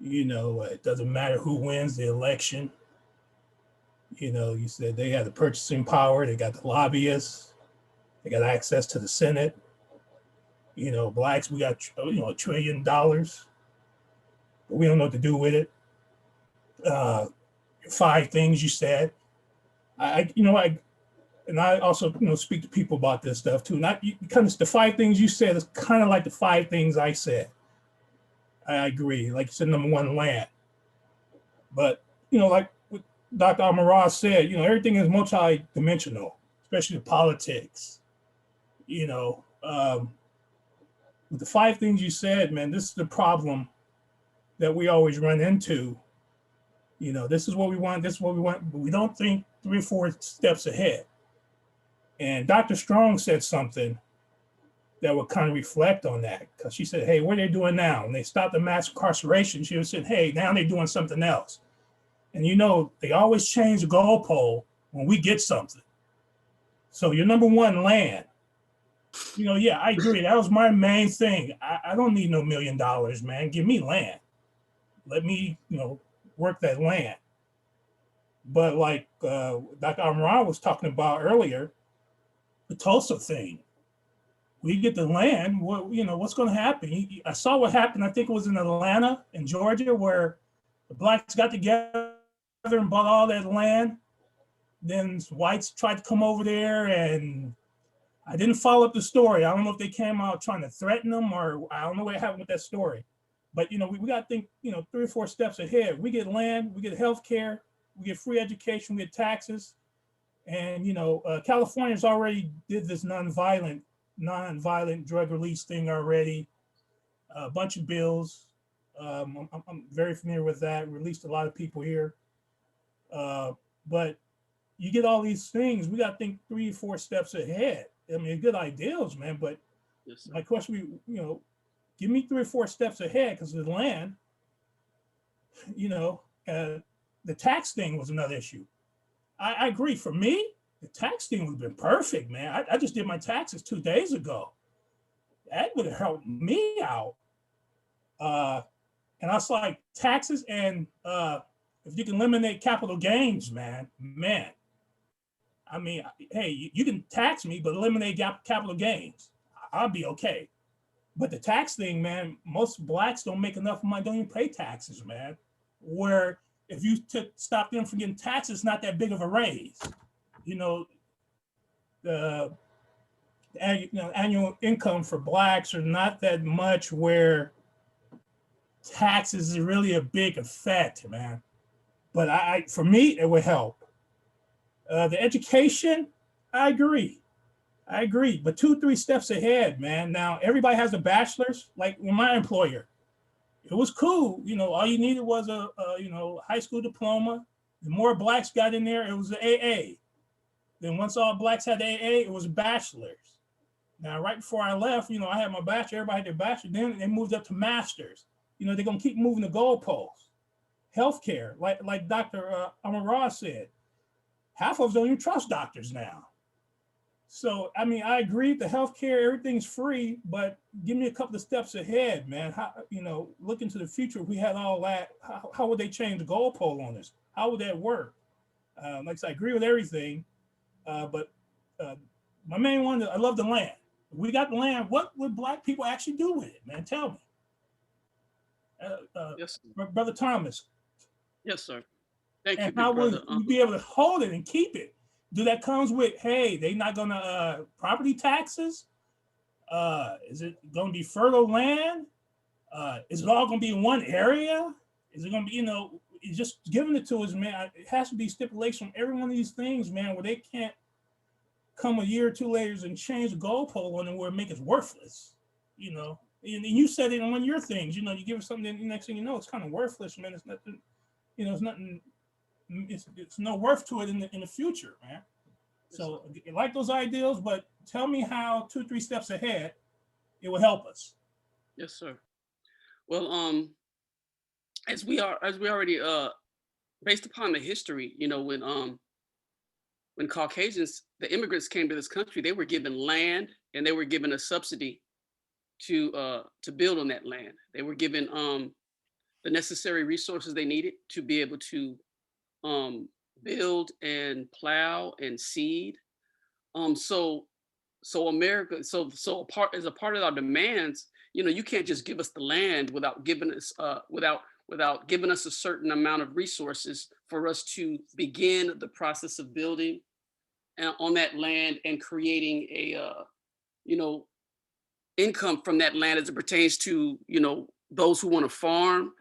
You know, it doesn't matter who wins the election. You know, you said they have the purchasing power, they got the lobbyists, they got access to the Senate. You know, blacks, we got, you know, $1 trillion, but we don't know what to do with it. 5 things you said. You know, and I also, you know, speak to people about this stuff too. Not kind of the 5 things you said is kind of like the 5 things I said. I agree. Like you said, number 1, land. But, you know, like what Dr. Amaral said, you know, everything is multi-dimensional, especially the politics. You know, with the 5 things you said, man, this is the problem that we always run into. You know, this is what we want, this is what we want, but we don't think 3 or 4 steps ahead. And Dr. Strong said something that would kind of reflect on that, because she said, hey, what are they doing now? And they stopped the mass incarceration. She was saying, hey, now they're doing something else. And you know, they always change the goalpost when we get something. So your number 1, land. You know, yeah, I agree. That was my main thing. I don't need no $1 million, man. Give me land. Let me, you know, work that land. But like Dr. Amaral was talking about earlier, the Tulsa thing. We get the land, what, you know, what's going to happen? I saw what happened. I think it was in Atlanta and Georgia, where the blacks got together and bought all that land. Then whites tried to come over there, and I didn't follow up the story. I don't know if they came out trying to threaten them, or I don't know what happened with that story. But, you know, we got to think, you know, 3 or 4 steps ahead. We get land, we get health care, we get free education, we get taxes. And, you know, California's already did this nonviolent drug release thing already. A bunch of bills. I'm very familiar with that. Released a lot of people here. But you get all these things. We got to think 3 or 4 steps ahead. I mean, good ideals, man. But yes, my question, you know, give me 3 or 4 steps ahead, because the land, you know, the tax thing was another issue. I agree. For me, the tax thing would have been perfect, man. I just did my taxes 2 days ago. That would have helped me out. And I was like, taxes, and if you can eliminate capital gains, man. I mean, hey, you can tax me, but eliminate capital gains. I'll be okay. But the tax thing, man, most blacks don't make enough money, don't even pay taxes, man. Where if you stop them from getting taxes, it's not that big of a raise. You know, the annual income for blacks are not that much, where taxes is really a big effect, man. But for me, it would help. The education, I agree. But 2, 3 steps ahead, man. Now, everybody has a bachelor's, like with my employer. It was cool. You know, all you needed was a you know, high school diploma. The more blacks got in there, it was the AA. Then once all blacks had the AA, it was a bachelor's. Now, right before I left, you know, I had my bachelor, everybody had their bachelor. Then they moved up to masters. You know, they're going to keep moving the goalposts. Healthcare, like Dr. Amaral said, half of us don't even trust doctors now. So, I mean, I agree, the healthcare, everything's free, but give me a couple of steps ahead, man. How, you know, look into the future. If we had all that, how would they change the goalpost on us? How would that work? Like I said, I agree with everything, but my main one, I love the land. We got the land. What would Black people actually do with it, man? Tell me. Yes, Brother Thomas, yes, sir. Thank you, and big how brother. will you be able to hold it and keep it? Do that comes with, hey, they not gonna property taxes? Is it gonna be fertile land? Is it all gonna be in one area? Is it gonna be, it's just giving it to us, man? It has to be stipulation on every one of these things, man, where they can't come a year or two later and change the goalpost on it where it make us worthless, And you said it in one of your things, you give us something, the next thing you know, it's kind of worthless, man. It's nothing, it's nothing. It's no worth to it in the future, man. So I like those ideals, but tell me how 2-3 steps ahead it will help us. Yes, sir. Well, as we already based upon the history, when Caucasians, the immigrants came to this country, they were given land and they were given a subsidy to build on that land. They were given the necessary resources they needed to be able to build and plow and seed. So America, as a part of our demands, you can't just give us the land without giving us without giving us a certain amount of resources for us to begin the process of building on that land and creating a income from that land as it pertains to those who want to farm,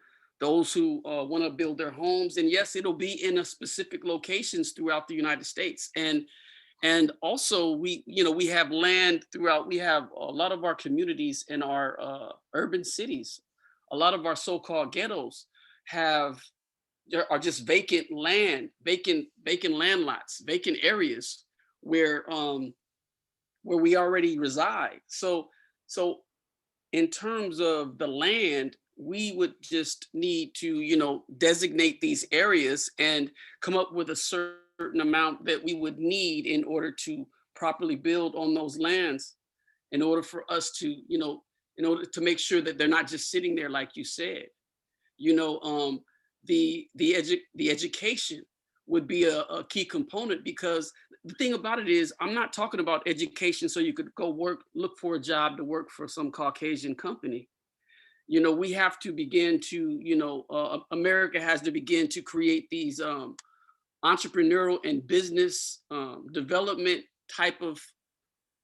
those who want to build their homes. And yes, it'll be in a specific locations throughout the United States. And also we have land throughout. We have a lot of our communities in our urban cities. A lot of our so-called ghettos are just vacant land, vacant land lots, vacant areas where we already reside. So in terms of the land, we would just need to, designate these areas and come up with a certain amount that we would need in order to properly build on those lands, in order for us to, in order to make sure that they're not just sitting there, like you said. The education would be a key component, because the thing about it is, I'm not talking about education so you could go look for a job to work for some Caucasian company. We have to begin to, America has to begin to create these entrepreneurial and business development type of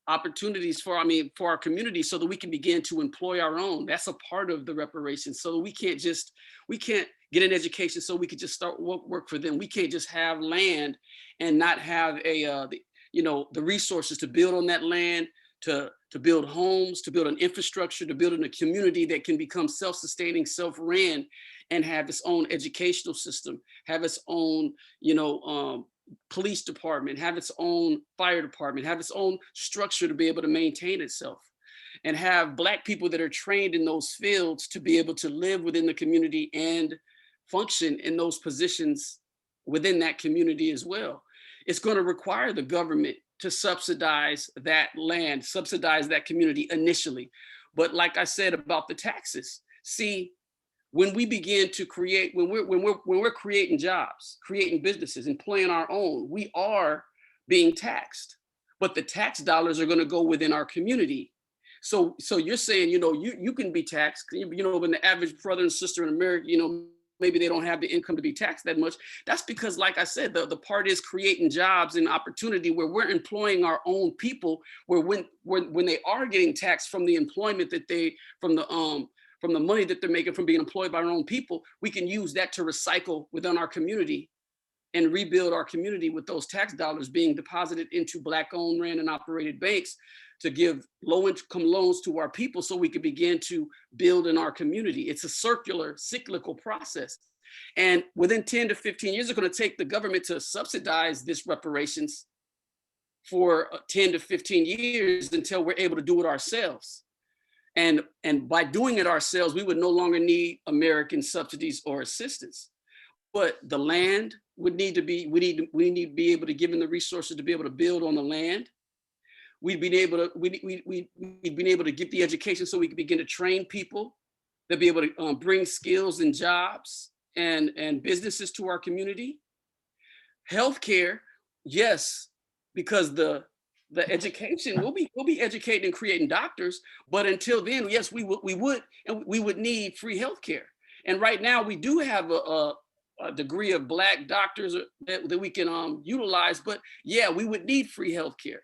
opportunities for our community, so that we can begin to employ our own. That's a part of the reparations. So we can't get an education so we could just start work for them. We can't just have land and not have the resources to build on that land, to build homes, to build an infrastructure, to build in a community that can become self-sustaining, self-ran, and have its own educational system, have its own, police department, have its own fire department, have its own structure to be able to maintain itself, and have Black people that are trained in those fields to be able to live within the community and function in those positions within that community as well. It's going to require the government to subsidize that land, subsidize that community initially. But like I said about the taxes, see, when we begin to create, when we're creating jobs, creating businesses, employing our own, we are being taxed. But the tax dollars are going to go within our community. So you're saying, you can be taxed, when the average brother and sister in America, maybe they don't have the income to be taxed that much. That's because, like I said, the part is creating jobs and opportunity where we're employing our own people, where when they are getting taxed from the employment that from the money that they're making from being employed by our own people, we can use that to recycle within our community and rebuild our community with those tax dollars being deposited into Black-owned, ran, and operated banks to give low-income loans to our people so we can begin to build in our community. It's a circular, cyclical process. And within 10 to 15 years, it's going to take the government to subsidize this reparations for 10 to 15 years until we're able to do it ourselves. And by doing it ourselves, we would no longer need American subsidies or assistance. But the land would need to be, we need to be able to give them the resources to be able to build on the land. We'd been able to give the education so we could begin to train people to be able to bring skills and jobs and businesses to our community. Healthcare, yes, because the the education, we'll be educating and creating doctors, but until then, yes, we would need free healthcare. And right now we do have a degree of Black doctors that we can utilize, but yeah, we would need free healthcare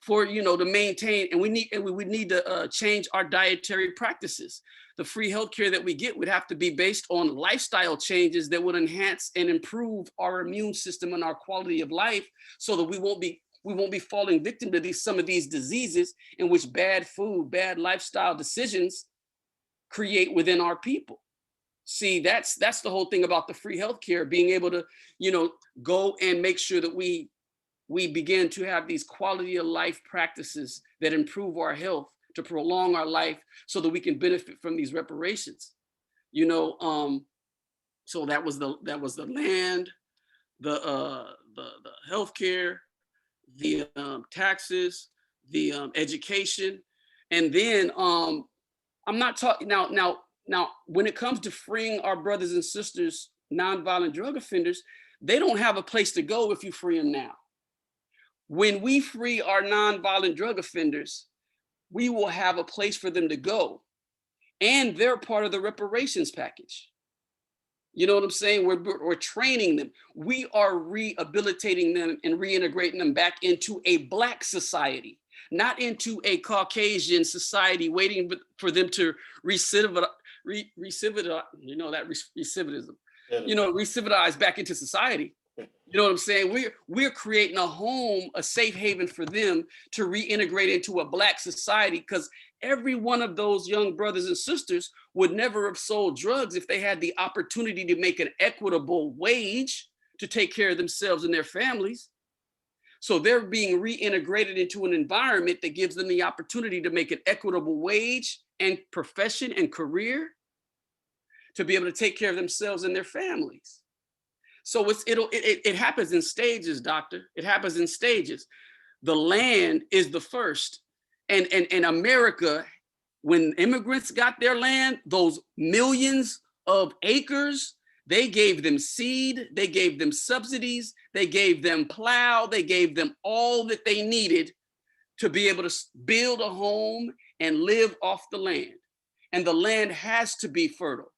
for, to maintain, and we would need to change our dietary practices. The free healthcare that we get would have to be based on lifestyle changes that would enhance and improve our immune system and our quality of life, so that we won't be falling victim to some of these diseases in which bad food, bad lifestyle decisions create within our people. See, that's the whole thing about the free healthcare, being able to, go and make sure that we begin to have these quality of life practices that improve our health, to prolong our life, so that we can benefit from these reparations. So that was the land, the healthcare, the taxes, the education, and then I'm not talking now. When it comes to freeing our brothers and sisters, nonviolent drug offenders, they don't have a place to go if you free them now. When we free our nonviolent drug offenders, we will have a place for them to go, and they're part of the reparations package. You know what I'm saying? We're training them. We are rehabilitating them and reintegrating them back into a Black society, not into a Caucasian society, waiting for them to recidivize, recidivize back into society. You know what I'm saying? We're creating a home, a safe haven for them to reintegrate into a Black society, because every one of those young brothers and sisters would never have sold drugs if they had the opportunity to make an equitable wage to take care of themselves and their families. So they're being reintegrated into an environment that gives them the opportunity to make an equitable wage and profession and career, to be able to take care of themselves and their families. So it happens in stages, doctor. It happens in stages. The land is the first. And America, when immigrants got their land, those millions of acres, they gave them seed, they gave them subsidies, they gave them plow, they gave them all that they needed to be able to build a home and live off the land. And the land has to be fertile.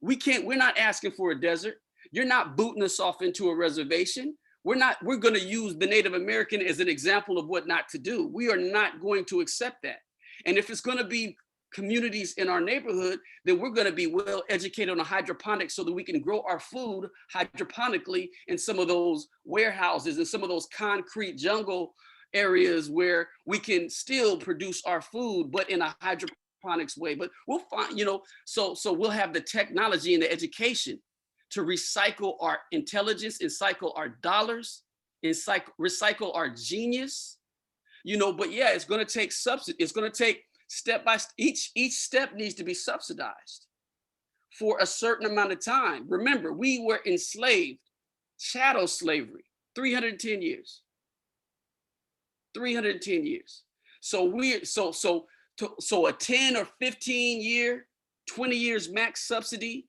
We're not asking for a desert. You're not booting us off into a reservation. We're going to use the Native American as an example of what not to do. We are not going to accept that. And if it's going to be communities in our neighborhood, then we're going to be well educated on hydroponics, so that we can grow our food hydroponically in some of those warehouses and some of those concrete jungle areas where we can still produce our food, but in a hydroponics way. But we'll find, so we'll have the technology and the education to recycle our intelligence, recycle our dollars, recycle our genius, but yeah, it's going to take subsidy. It's going to take step by step. Each step needs to be subsidized for a certain amount of time. Remember, we were enslaved, chattel slavery, 310 years. 310 years. So a 10 or 15 year, 20 years max subsidy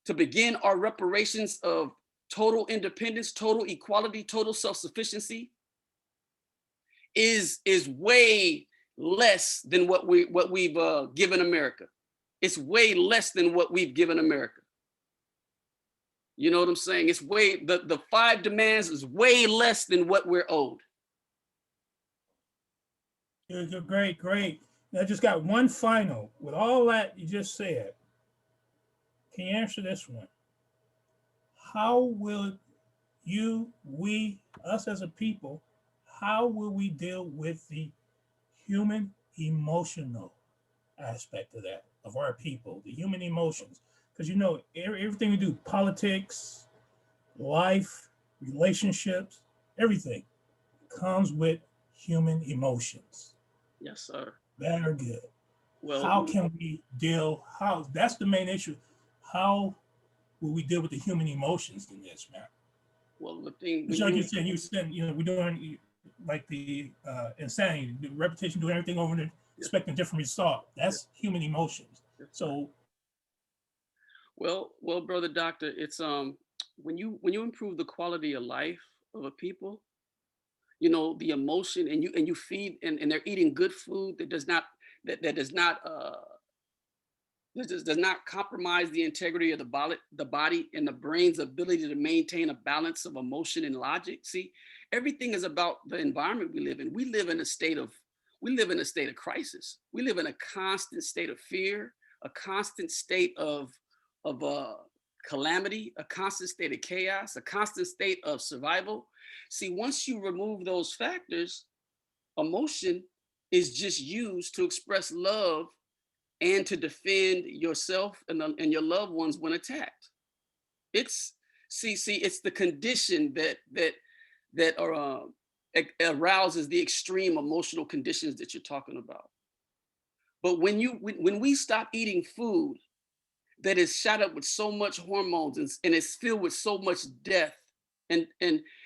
to begin our reparations of total independence, total equality, total self-sufficiency is way less than what we've given America. It's way less than what we've given America. You know what I'm saying? It's the 5 demands is way less than what we're owed. You're great. I just got one final. With all that you just said, can you answer this one? How will us as a people, how will we deal with the human emotional aspect of that, of our people, the human emotions? Because everything we do, politics, life, relationships, everything comes with human emotions. Yes, sir. Bad or good. Well, how can we deal? That's the main issue. How will we deal with the human emotions in this, man? Well, the thing, like you said, we're doing like the insanity, the repetition, doing everything over and expecting different result. That's human emotions. So, well, brother doctor, it's when you improve the quality of life of a people, you know, the emotion, and you feed, and they're eating good food that does not does not compromise the integrity of the body and the brain's ability to maintain a balance of emotion and logic. See, everything is about the environment we live in. We live in a state of crisis. We live in a constant state of fear, a constant state of calamity, a constant state of chaos, a constant state of survival. See, once you remove those factors, emotion is just used to express love and to defend yourself and your loved ones when attacked. It's it's the condition that arouses the extreme emotional conditions that you're talking about. But when we stop eating food that is shot up with so much hormones and is filled with so much death and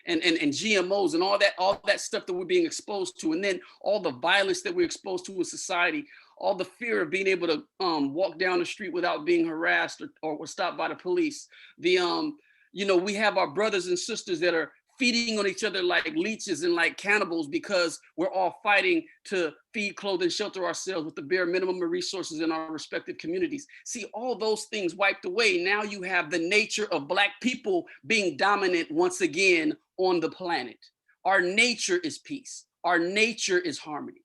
GMOs and all that stuff that we're being exposed to, and then all the violence that we're exposed to in society, all the fear of being able to walk down the street without being harassed or stopped by the police. We have our brothers and sisters that are feeding on each other like leeches and like cannibals because we're all fighting to feed, clothe, and shelter ourselves with the bare minimum of resources in our respective communities. See, all those things wiped away. Now you have the nature of Black people being dominant once again on the planet. Our nature is peace. Our nature is harmony.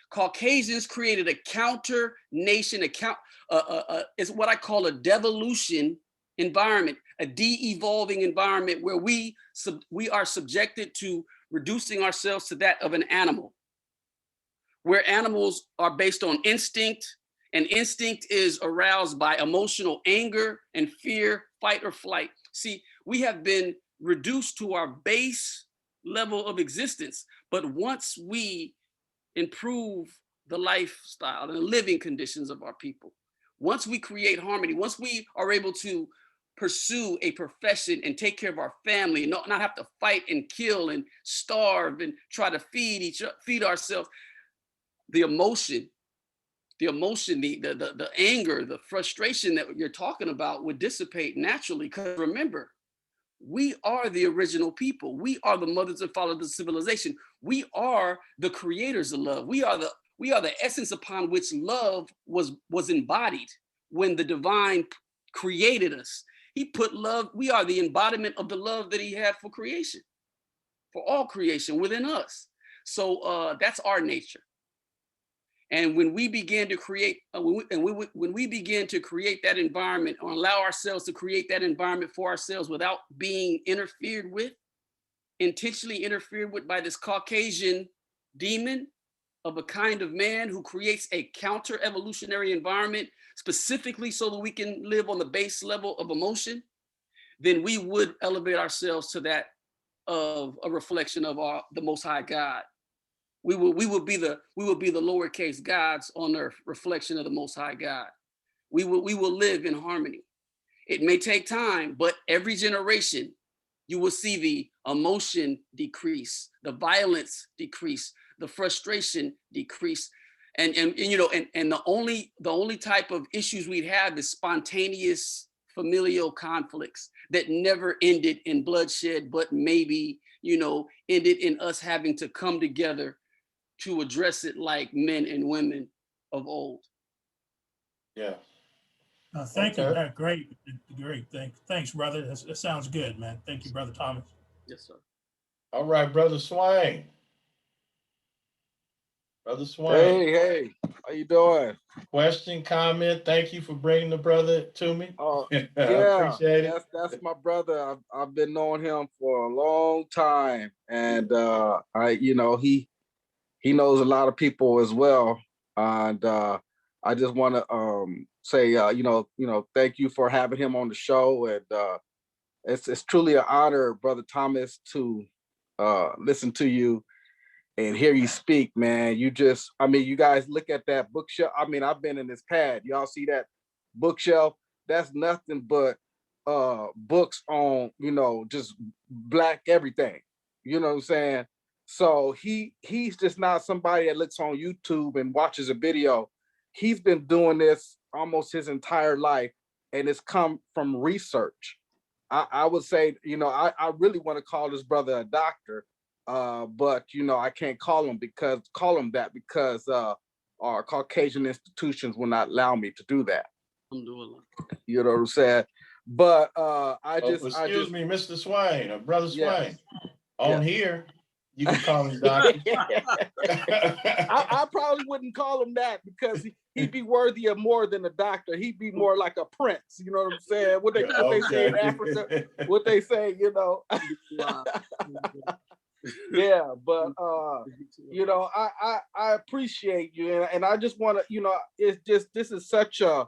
Caucasians created a counter nation, is what I call a devolution environment, a de-evolving environment where we are subjected to reducing ourselves to that of an animal, where animals are based on instinct, and instinct is aroused by emotional anger and fear, fight or flight. See, we have been reduced to our base level of existence, but once we improve the lifestyle and the living conditions of our people, once we create harmony, once we are able to pursue a profession and take care of our family, and not have to fight and kill and starve and try to feed ourselves, the emotion, the anger, the frustration that you're talking about would dissipate naturally. Because remember, we are the original people. We are the mothers and fathers of civilization. We are the creators of love. We are the essence upon which love was embodied when the divine created us. He put love, we are the embodiment of the love that he had for creation, for all creation within us. So that's our nature. And when we begin to create, when we begin to create that environment, or allow ourselves to create that environment for ourselves without being interfered with, intentionally interfered with by this Caucasian demon of a kind of man who creates a counter evolutionary environment specifically so that we can live on the base level of emotion, then we would elevate ourselves to that of a reflection of the Most High God. We will be the lowercase gods on earth, reflection of the Most High God. We will live in harmony. It may take time, but every generation you will see the emotion decrease, the violence decrease, the frustration decrease. And the only type of issues we'd have is spontaneous familial conflicts that never ended in bloodshed, but maybe, ended in us having to come together to address it like men and women of old. Yeah. Thank you. Okay. Great. Thanks, brother. That sounds good, man. Thank you, Brother Thomas. Yes, sir. All right, Brother Swain. Brother Swain. Hey, how you doing? Question, comment. Thank you for bringing the brother to me. Yeah, Appreciate it. that's my brother. I've been knowing him for a long time, and he knows a lot of people as well. And I just want to say thank you for having him on the show, and it's truly an honor, Brother Thomas, to listen to you and hear you speak, man. You guys look at that bookshelf. I've been in this pad. Y'all see that bookshelf? That's nothing but books on, just Black everything. You know what I'm saying? So he's just not somebody that looks on YouTube and watches a video. He's been doing this almost his entire life, and it's come from research. I would say, I really want to call this brother a doctor, but I can't call them that because our Caucasian institutions will not allow me to do that. Alhamdulillah. You know what I'm saying? But Excuse me, Mr. Swain, or Brother Yes. Swain. On Yes. here, you can call him doctor. I probably wouldn't call him that because he'd be worthy of more than a doctor. He'd be more like a prince. You know what I'm saying? What they say in Africa? What they say? Yeah, but I appreciate you, and I just want to, it's just, this is such a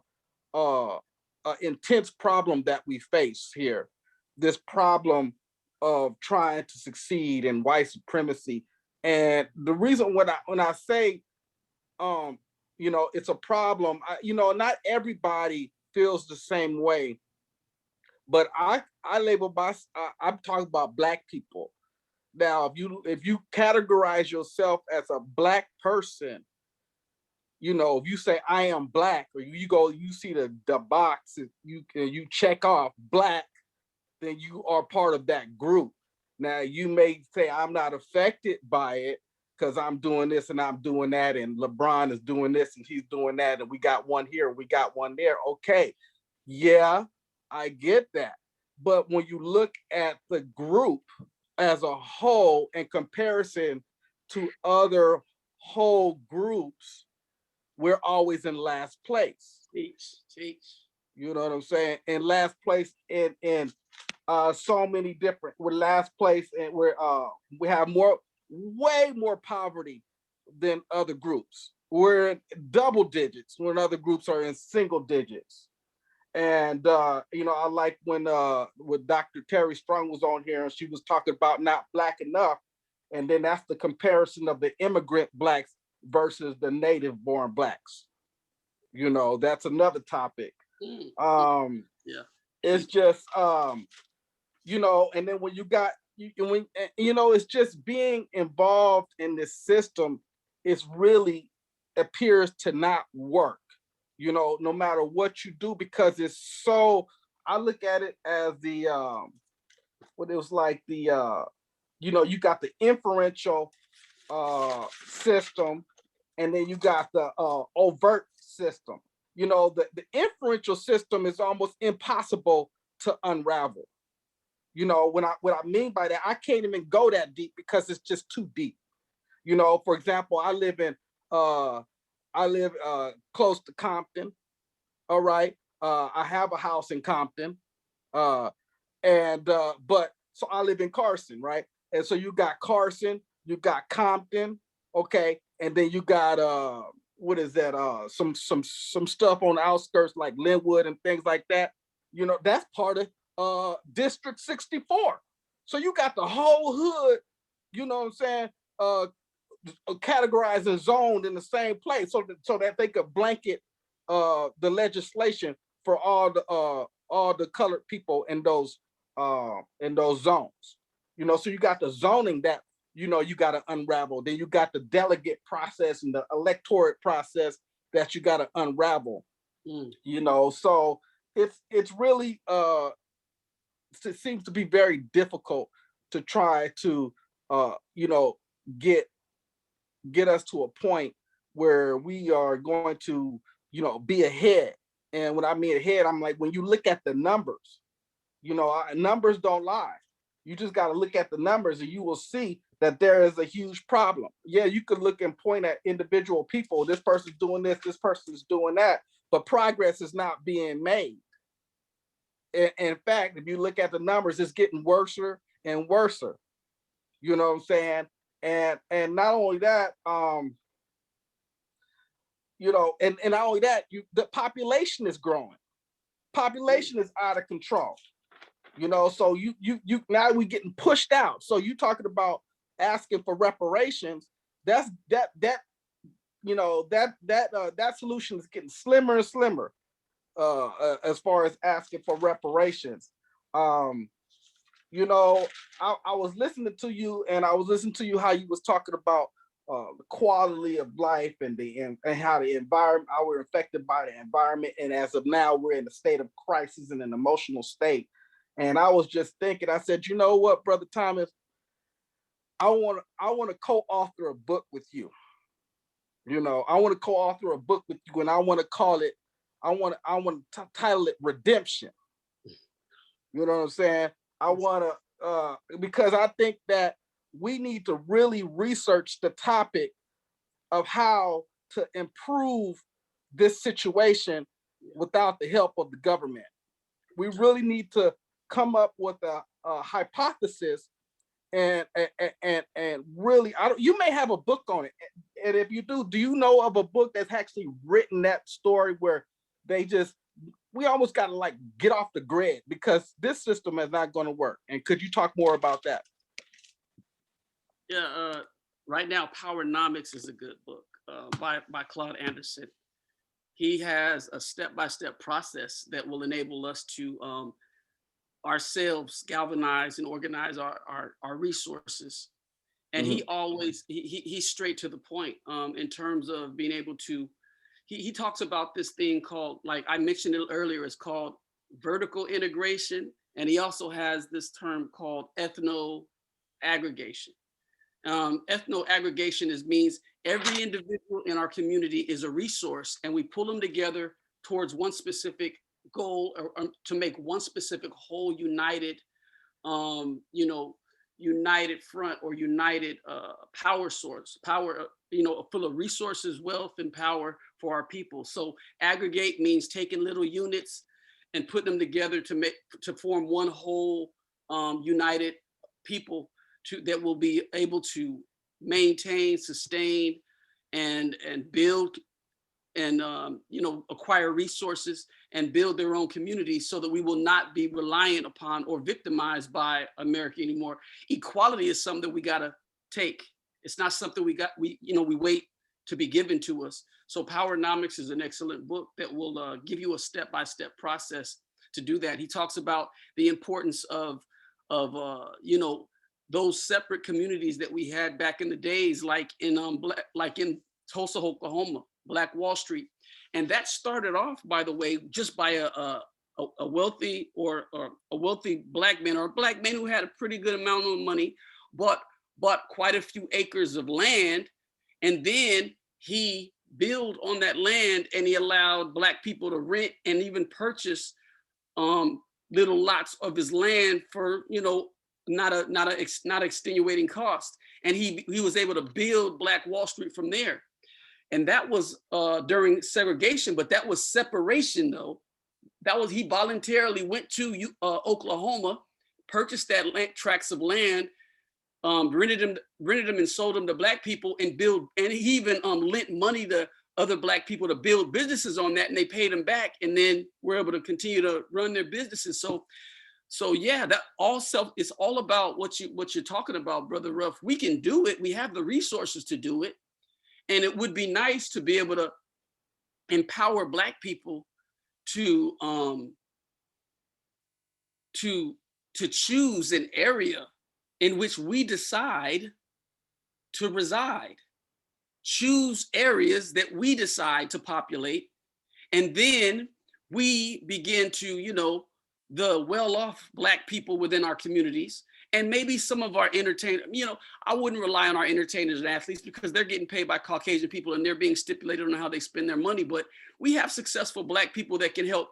intense problem that we face here. This problem of trying to succeed in white supremacy, and the reason when I say it's a problem, not everybody feels the same way, but I label I'm talking about Black people. Now, if you categorize yourself as a Black person, if you say I am Black, or you see the box, you check off Black, then you are part of that group. Now, you may say I'm not affected by it because I'm doing this and I'm doing that, and LeBron is doing this and he's doing that, and we got one here, we got one there. Okay, yeah, I get that. But when you look at the group as a whole in comparison to other whole groups, we're always in last place. Teach. You know what I'm saying? In last place in so many different. We're last place, and we have way more poverty than other groups. We're in double digits when other groups are in single digits. And I like when Dr. Terry Strong was on here and she was talking about not Black enough, and then that's the comparison of the immigrant Blacks versus the native born Blacks. That's another topic. Yeah. It's just and then when you got it's just being involved in this system, it's really appears to not work, no matter what you do, because it's so, I look at it as the what it was like the you got the inferential system, and then you got the overt system. The inferential system is almost impossible to unravel. What I mean by that, I can't even go that deep because it's just too deep. For example, I live close to Compton. All right. I have a house in Compton. But so I live in Carson, right? And so you got Carson, you got Compton, okay, and then you got what is that? Some stuff on the outskirts like Linwood and things like that. That's part of District 64. So you got the whole hood, you know what I'm saying, categorized and zoned in the same place, so that they could blanket the legislation for all the colored people in those zones. So you got the zoning that you got to unravel. Then you got the delegate process and the electorate process that you got to unravel. So it's really it seems to be very difficult to try to get us to a point where we are going to be ahead. And when I mean ahead, I'm like, when you look at the numbers, numbers don't lie. You just got to look at the numbers and you will see that there is a huge problem. Yeah, you could look and point at individual people. This person's doing this, this person's doing that, but progress is not being made. In fact, if you look at the numbers, it's getting worse and worse. You know what I'm saying? And not only that, and not only that, the population is growing. Population is out of control. So you now we're getting pushed out. So you talking about asking for reparations. That solution is getting slimmer and slimmer as far as asking for reparations. I was listening to you, and I was listening to you how you was talking about the quality of life and how the environment, how we're affected by the environment, and as of now we're in a state of crisis and an emotional state. And I was just thinking, I said, you know what, Brother Thomas, I want to co-author a book with you. You know, I want to co-author a book with you, and I want to call it, I want to title it Redemption. You know what I'm saying? I want to, because I think that we need to really research the topic of how to improve this situation without the help of the government. We really need to come up with a hypothesis and really, you may have a book on it. And if you do you know of a book that's actually written that story where we almost got to like get off the grid because this system is not going to work? And could you talk more about that? Yeah, right now, Powernomics is a good book by Claude Anderson. He has a step-by-step process that will enable us to ourselves galvanize and organize our resources. And he always, he's straight to the point in terms of being able to, he talks about this thing called, like I mentioned it earlier, it's called vertical integration. And he also has this term called ethno-aggregation. Ethno-aggregation means every individual in our community is a resource, and we pull them together towards one specific goal, or to make one specific whole united, united front or united power source, full of resources, wealth, and power for our people. So aggregate means taking little units and put them together to form one whole united people that will be able to maintain, sustain, and build and acquire resources and build their own communities so that we will not be reliant upon or victimized by America anymore. Equality is something that we gotta take. It's not something we wait to be given to us. So Powernomics is an excellent book that will give you a step-by-step process to do that. He talks about the importance of those separate communities that we had back in the days, like in Tulsa, Oklahoma, Black Wall Street. And that started off, by the way, just by a wealthy or a wealthy Black man, or a Black man who had a pretty good amount of money, bought quite a few acres of land. And then he built on that land, and he allowed Black people to rent and even purchase little lots of his land for, not extenuating cost. And he was able to build Black Wall Street from there. And that was during segregation, but that was separation though. That was, he voluntarily went to Oklahoma, purchased that tracts of land, rented them and sold them to Black people and he even lent money to other Black people to build businesses on that, and they paid him back, and then were able to continue to run their businesses. So yeah, that it's all about what you're talking about, Brother Ruff. We can do it. We have the resources to do it. And it would be nice to be able to empower Black people to choose an area in which we decide to reside. Choose areas that we decide to populate, and then we begin to, the well-off Black people within our communities, and maybe some of our entertainers. I wouldn't rely on our entertainers and athletes because they're getting paid by Caucasian people and they're being stipulated on how they spend their money. But we have successful Black people that can help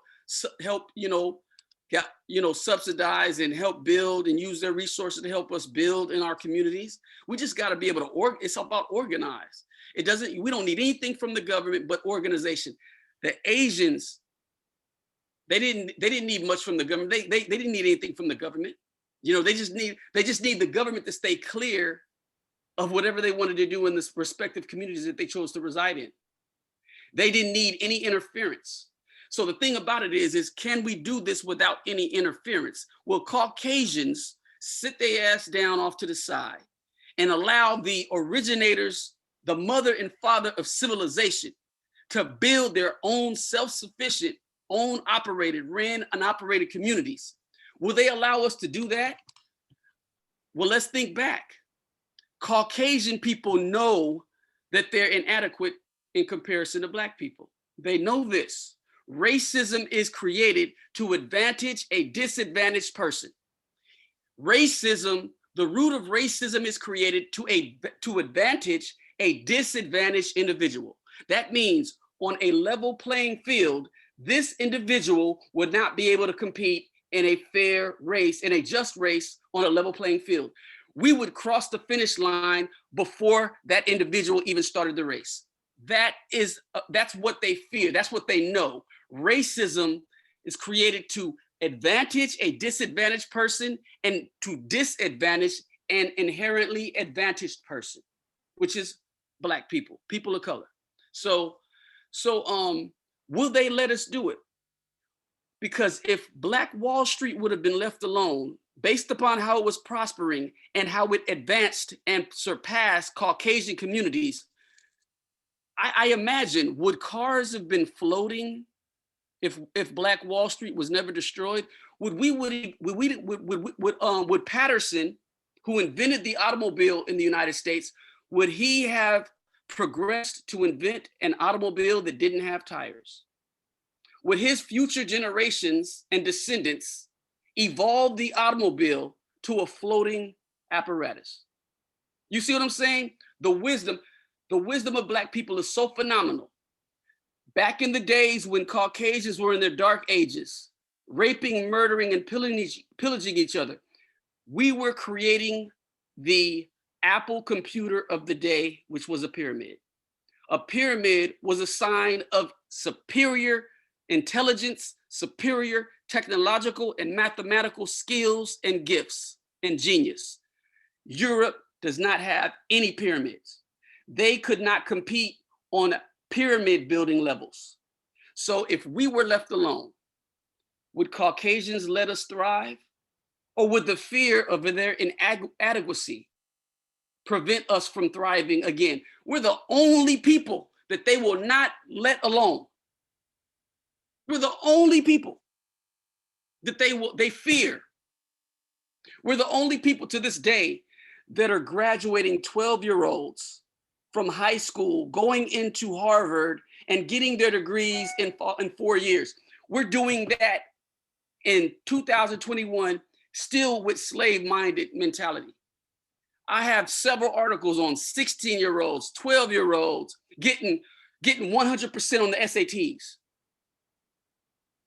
subsidize and help build and use their resources to help us build in our communities. We just got to be able to it's about organize. We don't need anything from the government but organization. The Asians, they didn't need much from the government. They didn't need anything from the government. They just need the government to stay clear of whatever they wanted to do in the respective communities that they chose to reside in. They didn't need any interference. So the thing about it is can we do this without any interference? Will Caucasians sit their ass down off to the side and allow the originators, the mother and father of civilization, to build their own self-sufficient, own ran and operated communities? Will they allow us to do that? Well, let's think back. Caucasian people know that they're inadequate in comparison to Black people. They know this. Racism is created to advantage a disadvantaged person. Racism The root of racism is created to advantage a disadvantaged individual. That means on a level playing field, this individual would not be able to compete in a fair race, in a just race on a level playing field. We would cross the finish line before that individual even started the race. That's what they fear. That's what they know. Racism is created to advantage a disadvantaged person and to disadvantage an inherently advantaged person, which is Black people, people of color. So will they let us do it? Because if Black Wall Street would have been left alone, based upon how it was prospering and how it advanced and surpassed Caucasian communities, I imagine, would cars have been floating if Black Wall Street was never destroyed? Would Patterson, who invented the automobile in the United States, would he have progressed to invent an automobile that didn't have tires? Would his future generations and descendants evolve the automobile to a floating apparatus? You see what I'm saying? The wisdom of Black people is so phenomenal. Back in the days when Caucasians were in their dark ages, raping, murdering, and pillaging each other, we were creating the Apple computer of the day, which was a pyramid. A pyramid was a sign of superior intelligence, superior technological and mathematical skills and gifts and genius. Europe does not have any pyramids. They could not compete on pyramid building levels. So if we were left alone, would Caucasians let us thrive? Or would the fear of their inadequacy prevent us from thriving again? We're the only people that they will not let alone. We're the only people that they fear. We're the only people to this day that are graduating 12-year-olds from high school, going into Harvard and getting their degrees in 4 years. We're doing that in 2021, still with slave-minded mentality. I have several articles on 16-year-olds, 12-year-olds getting 100% on the SATs,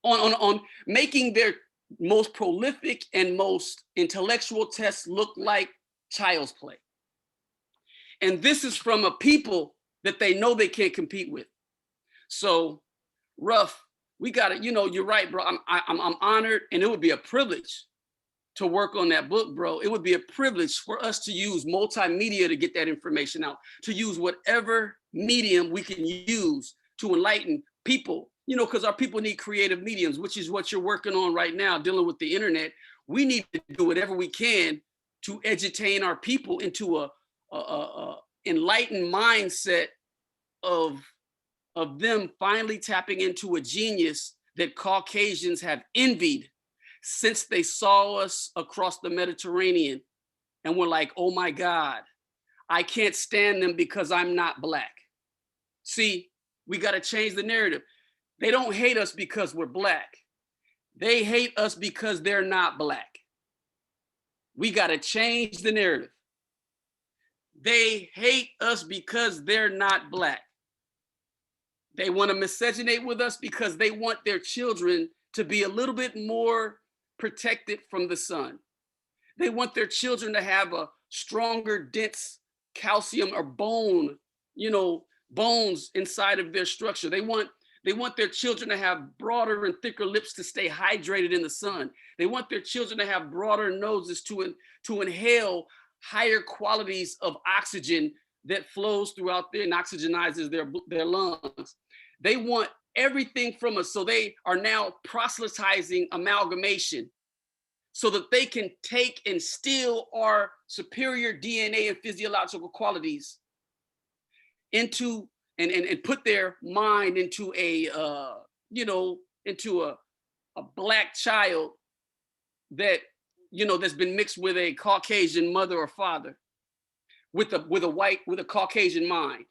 on making their most prolific and most intellectual tests look like child's play. And this is from a people that they know they can't compete with. So, Ruff, we got to, you're right, bro. I'm honored, and it would be a privilege to work on that book, bro. It would be a privilege for us to use multimedia to get that information out, to use whatever medium we can use to enlighten people, because our people need creative mediums, which is what you're working on right now, dealing with the internet. We need to do whatever we can to edutain our people into a enlightened mindset of them finally tapping into a genius that Caucasians have envied since they saw us across the Mediterranean and were like, oh my God, I can't stand them because I'm not Black. See, we got to change the narrative. They don't hate us because we're Black. They hate us because they're not Black. We got to change the narrative. They hate us because they're not Black. They want to miscegenate with us because they want their children to be a little bit more protected from the sun. They want their children to have a stronger, dense calcium or bones inside of their structure. They want their children to have broader and thicker lips to stay hydrated in the sun. They want their children to have broader noses to inhale higher qualities of oxygen that flows throughout there and oxygenizes their lungs. They want everything from us. So they are now proselytizing amalgamation so that they can take and steal our superior DNA and physiological qualities into and put their mind into a Black child that that's been mixed with a Caucasian mother or father with a Caucasian mind.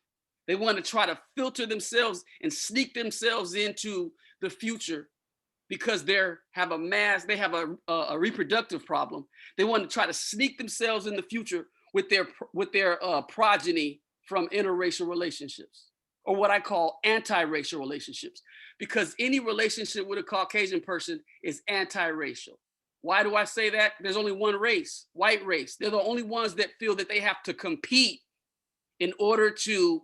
They want to try to filter themselves and sneak themselves into the future because they have a reproductive problem. They want to try to sneak themselves in the future with their progeny from interracial relationships, or what I call anti-racial relationships, because any relationship with a Caucasian person is anti-racial. Why do I say that? There's only one race, white race. They're the only ones that feel that they have to compete in order to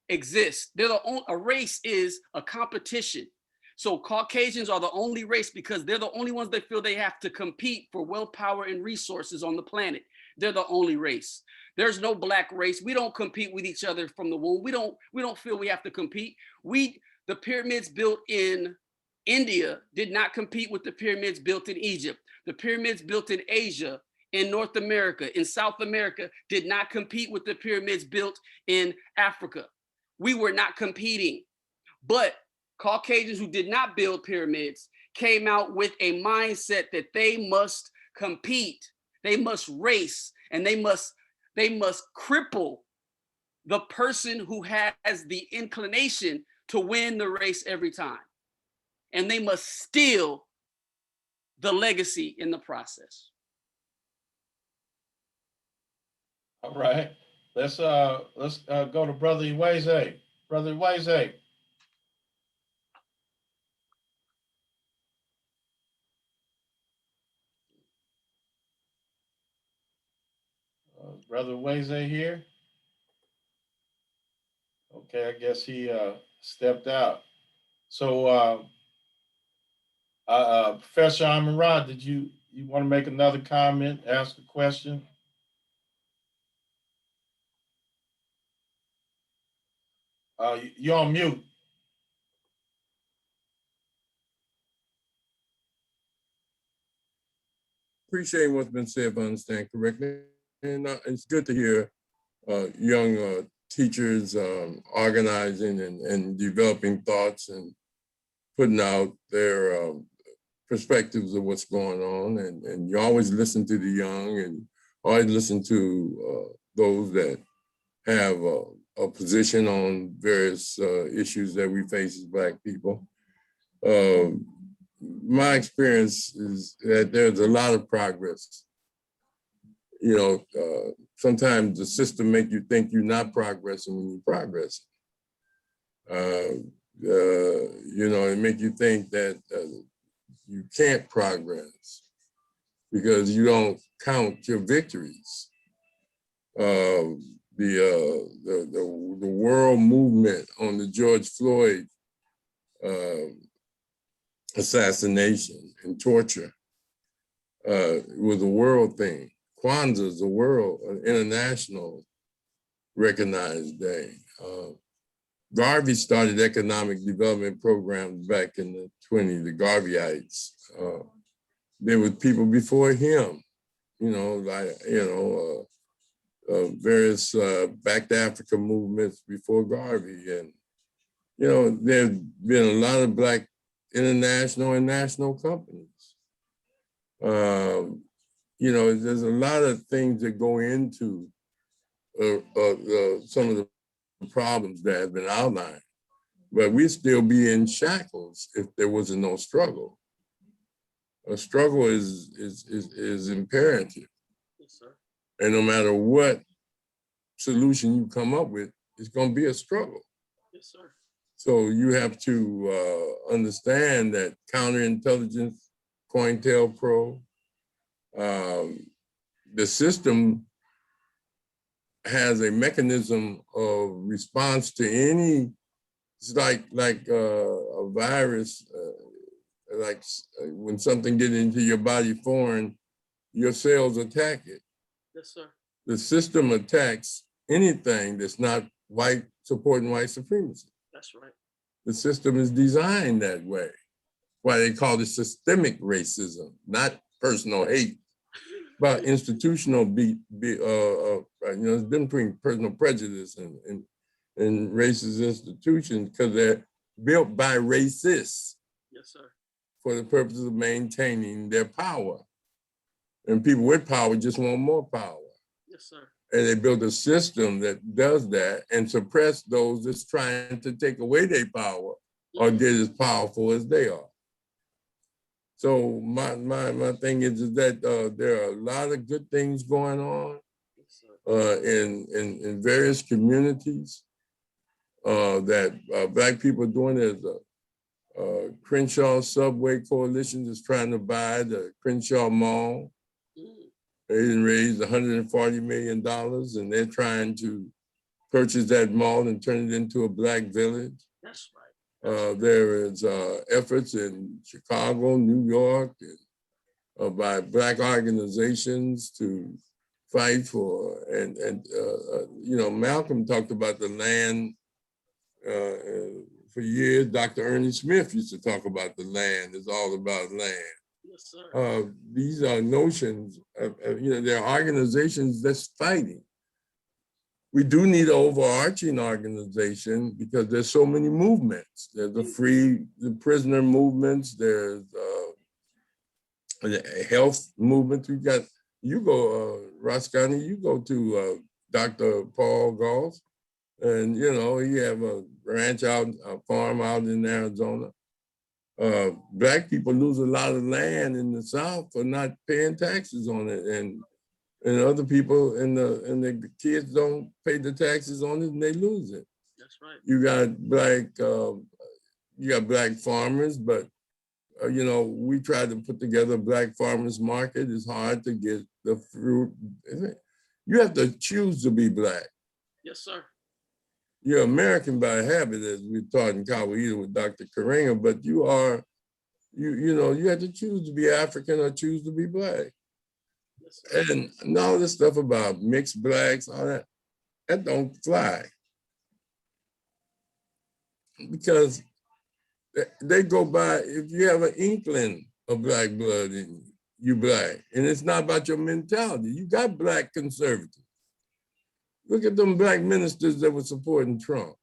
exist. A race is a competition. So Caucasians are the only race because they're the only ones that feel they have to compete for wealth, power, and resources on the planet. They're the only race. There's no black race. We don't compete with each other from the womb. We don't feel we have to compete. The pyramids built in India did not compete with the pyramids built in Egypt. The pyramids built in Asia, in North America, in South America, did not compete with the pyramids built in Africa. We were not competing. But Caucasians who did not build pyramids came out with a mindset that they must compete, they must race, and they must cripple the person who has the inclination to win the race every time. And they must steal the legacy in the process. All right. Let's go to Brother Iweze. Brother Iweze. Brother Iweze here? Okay, I guess he stepped out. So Professor Amarad, did you want to make another comment, ask a question? You're on mute. Appreciate what's been said, if I understand correctly. And it's good to hear young teachers organizing and developing thoughts and putting out their perspectives of what's going on. And you always listen to the young and always listen to those that have a position on various issues that we face as Black people. My experience is that there's a lot of progress. You know, sometimes the system make you think you're not progressing when you're progressing. You know, it make you think that you can't progress because you don't count your victories. The world movement on the George Floyd assassination and torture was a world thing. Kwanzaa is a world, an international recognized day. Garvey started economic development programs back in the 20s, the Garveyites. There were people before him, you know, like, you know, various Back to Africa movements before Garvey. And, you know, there's been a lot of Black international and national companies. You know, there's a lot of things that go into some of the problems that have been outlined, but we'd still be in shackles if there wasn't no struggle. A struggle is imperative. Yes, sir. And no matter what solution you come up with, it's going to be a struggle. Yes, sir. So you have to understand that counterintelligence, COINTELPRO, the system has a mechanism of response to any, it's like a virus, like when something gets into your body foreign, your cells attack it. Yes, sir. The system attacks anything that's not supporting white supremacy. That's right. The system is designed that way. Why they call it systemic racism, not personal hate, but institutional you know, it's different between personal prejudice and racist institutions because they're built by racists. Yes, sir. For the purposes of maintaining their power. And people with power just want more power. Yes, sir. And they build a system that does that and suppress those that's trying to take away their power or get as powerful as they are. So my thing is that there are a lot of good things going on in various communities that Black people are doing. There's a Crenshaw Subway Coalition is trying to buy the Crenshaw Mall. They didn't raise $140 million, and they're trying to purchase that mall and turn it into a Black village. That's right. There is efforts in Chicago, New York, by Black organizations to fight for, and you know, Malcolm talked about the land for years. Dr. Ernie Smith used to talk about the land. It's all about land. Yes, sir. These are notions, you know, there are organizations that's fighting. We do need an overarching organization because there's so many movements. There's the prisoner movements, there's the health movement. You go, Roscoe, you go to Dr. Paul Goss, and you know, he have a ranch out, a farm out in Arizona. Black people lose a lot of land in the South for not paying taxes on it, and other people and the kids don't pay the taxes on it and they lose it. That's right. You got Black farmers, but you know, we tried to put together a Black farmers market. It's hard to get the fruit. You have to choose to be Black. Yes, sir. You're American by habit, as we taught in Coweta with Dr. Karenga, but you have to choose to be African or choose to be Black. Yes, and all this stuff about mixed Blacks, all that don't fly. Because they go by, if you have an inkling of Black blood in you, Black. And it's not about your mentality. You got Black conservatives. Look at them Black ministers that were supporting Trump.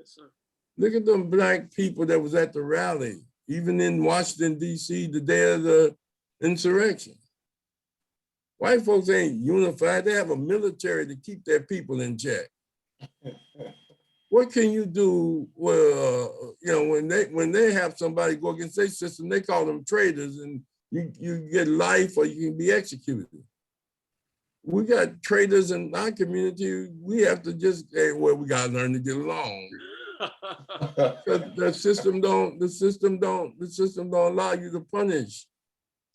yes, sir. Look at them Black people that was at the rally, even in Washington, D.C., the day of the insurrection. White folks ain't unified. They have a military to keep their people in check. What can you do? Well, you know, when they have somebody go against their system, they call them traitors, and you get life or you can be executed. We got traitors in our community. We have to just, hey, well, we gotta learn to get along. The system don't allow you to punish.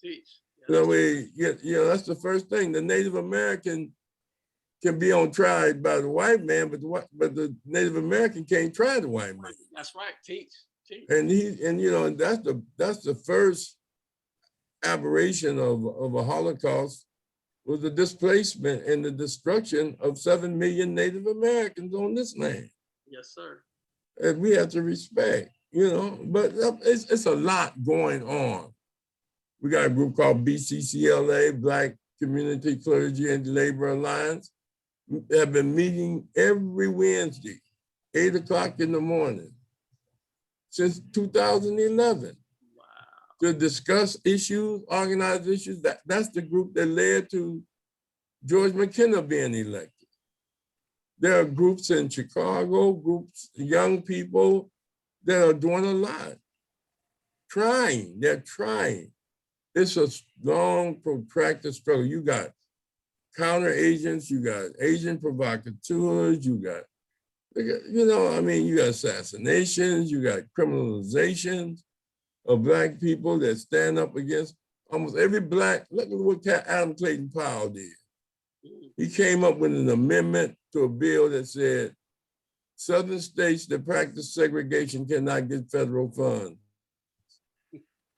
Teach. You know, that's the first thing. The Native American can be on trial by the white man, but the Native American can't try the white man. That's right. Teach. And you know, that's the first aberration of a Holocaust, was the displacement and the destruction of 7 million Native Americans on this land. Yes, sir. And we have to respect, you know, but it's a lot going on. We got a group called BCCLA, Black Community Clergy and Labor Alliance. They have been meeting every Wednesday, 8 o'clock in the morning, since 2011. Wow. To discuss issues, organize issues. That's the group that led to George McKenna being elected. There are groups in Chicago, groups, young people that are doing a lot. They're trying. It's a long, protracted struggle. You got counter agents, you got agent provocateurs, you got, you know, I mean, you got assassinations, you got criminalizations of Black people that stand up against almost every Black. Look at what Adam Clayton Powell did. He came up with an amendment to a bill that said Southern states that practice segregation cannot get federal funds.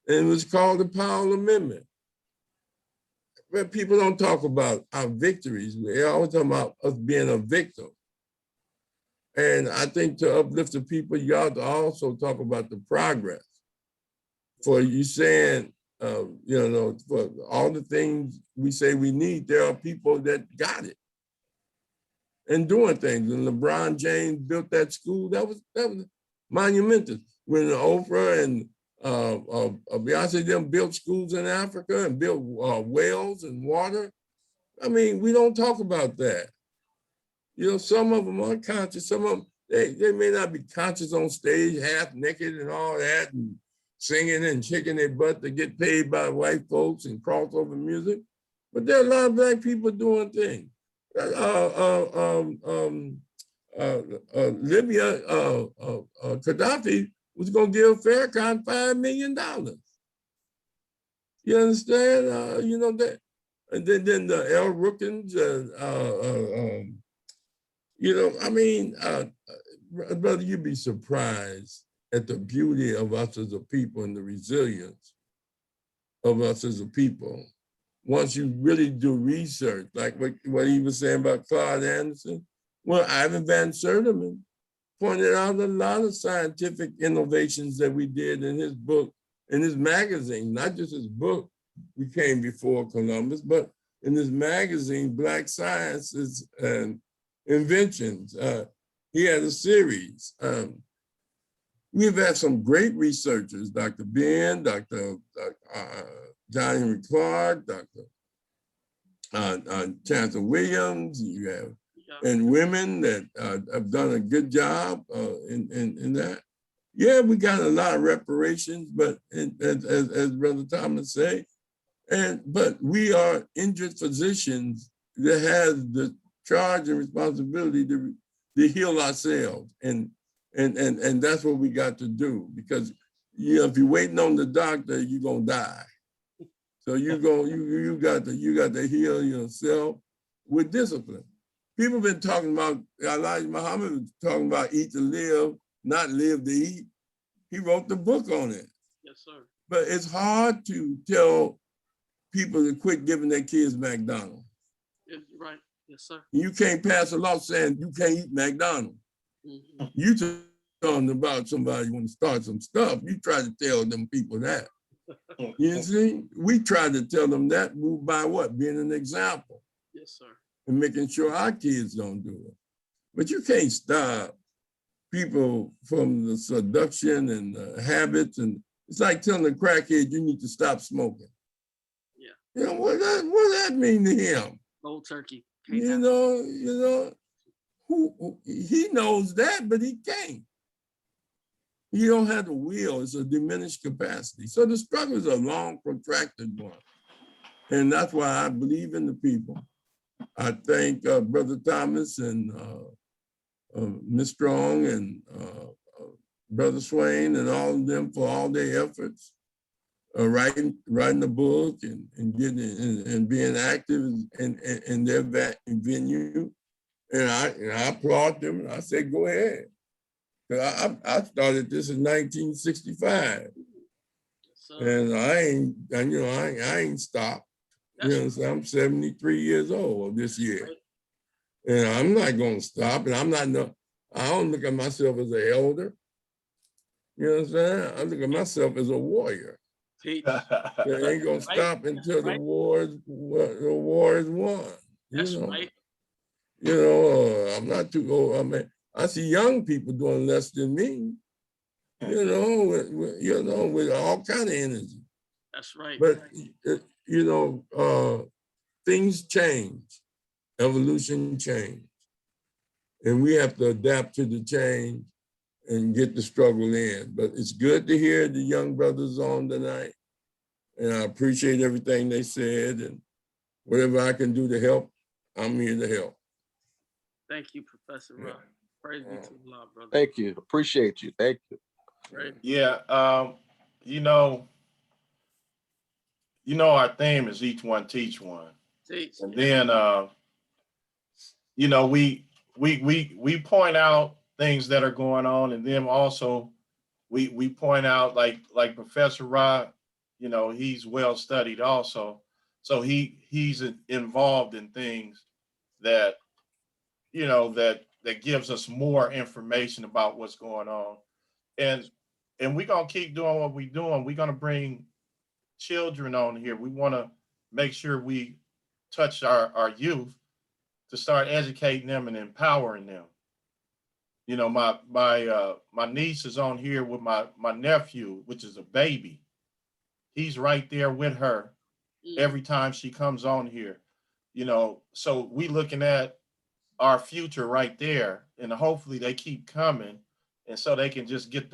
And it was called the Powell Amendment. But people don't talk about our victories. They always talk about us being a victim. And I think to uplift the people, you ought to also talk about the progress. For you saying, you know, for all the things we say we need, there are people that got it and doing things. And LeBron James built that school. That was monumental. When Oprah and Beyonce them built schools in Africa and built wells and water. I mean, we don't talk about that. You know, some of them are conscious. Some of them, they may not be conscious on stage, half naked and all that, and singing and shaking their butt to get paid by white folks and crossover music. But there are a lot of black people doing things. Libya, Gaddafi was going to give Farrakhan $5 million. You understand? You know that. And then the El Rookins, you know, I mean, brother, you'd be surprised at the beauty of us as a people and the resilience of us as a people. Once you really do research, like what he was saying about Claude Anderson, well, Ivan Van Sertima pointed out a lot of scientific innovations that we did in his book, in his magazine, not just his book, We Came Before Columbus, but in his magazine, Black Sciences and Inventions. He had a series. We've had some great researchers, Dr. Ben, Dr. John Henry Clark, Dr. Chancellor Williams, you have, and women that have done a good job in that. Yeah, we got a lot of reparations, but as Brother Thomas say, but we are injured physicians that have the charge and responsibility to heal ourselves, and that's what we got to do, because if you're waiting on the doctor, you're gonna die. So you got to heal yourself with discipline. People have been talking about, Elijah Muhammad was talking about eat to live, not live to eat. He wrote the book on it. Yes, sir. But it's hard to tell people to quit giving their kids McDonald's. Yeah, right. Yes, sir. You can't pass a law saying you can't eat McDonald's. Mm-hmm. You talking about somebody want to start some stuff. You try to tell them people that. You see, we try to tell them that by what? Being an example. Yes, sir. And making sure our kids don't do it. But you can't stop people from the seduction and habits. And it's like telling a crackhead you need to stop smoking. Yeah. You know, what that mean to him? Old turkey. Can't You have know, who he knows that, but he can't. You don't have the will, it's a diminished capacity. So the struggle is a long, protracted one. And that's why I believe in the people. I thank Brother Thomas and Ms. Strong and Brother Swain and all of them for all their efforts, writing the book and getting and being active in their venue. And I applaud them and I say, go ahead. I started this in 1965, and I ain't stopped. You know what I'm saying? I'm 73 years old this year, and I'm not gonna stop. And I don't look at myself as an elder. You know what I'm saying? I look at myself as a warrior. I ain't gonna stop until the war is won. That's right. You know, I'm not too old. I mean, I see young people doing less than me, with all kind of energy. That's right. But, things change, evolution change. And we have to adapt to the change and get the struggle in. But it's good to hear the young brothers on tonight. And I appreciate everything they said, and whatever I can do to help, I'm here to help. Thank you, Professor Rob. Praise be to Allah, brother. Thank you. Appreciate you. Thank you. Right. Yeah, our theme is each one teach one. And then we point out things that are going on, and then also we point out like Professor Rod, he's well studied also. So he's involved in things that that gives us more information about what's going on. And we're gonna keep doing what we're doing. We're gonna bring children on here. We want to make sure we touch our youth to start educating them and empowering them. My niece is on here with my nephew, which is a baby. He's right there with her every time she comes on here. So we looking at our future right there, and hopefully they keep coming, and so they can just get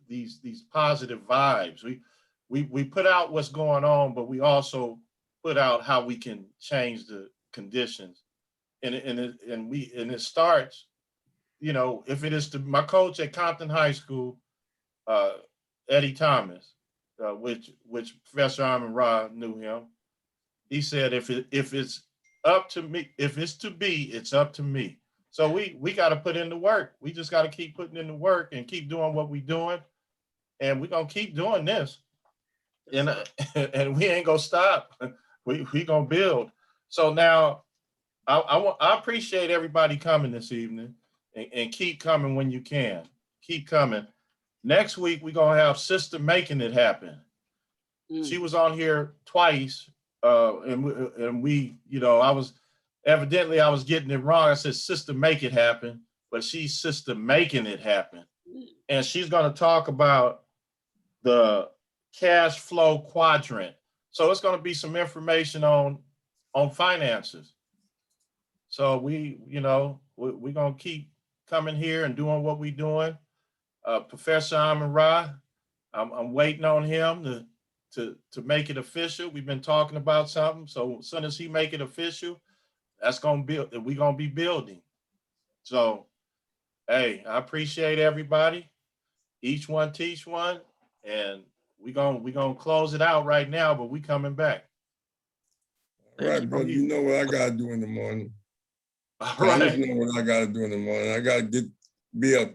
these positive vibes. We put out what's going on, but we also put out how we can change the conditions. And it starts, you know, if it is to my coach at Compton High School, Eddie Thomas, which Professor Amon Ra knew him. He said, if it's up to me, if it's to be, it's up to me. So we got to put in the work. We just got to keep putting in the work and keep doing what we're doing, and we're gonna keep doing this. And and we ain't gonna stop. We gonna build. So now I appreciate everybody coming this evening, and keep coming when you can. Keep coming. Next week we're gonna have Sister Making It Happen. She was on here twice, and we, you know, I was getting it wrong. I said Sister Make It Happen, but she's Sister Making It Happen, and she's gonna talk about the cash flow quadrant. So it's going to be some information on finances. So we're going to keep coming here and doing what we're doing. Professor Amon Ra, I'm waiting on him to make it official. We've been talking about something. So as soon as he make it official, we're going to be building. So, hey, I appreciate everybody. Each one teach one, and we're gonna close it out right now, but we coming back. All right, brother. You know what I gotta do in the morning. All I right. just know what I gotta do in the morning. I gotta be up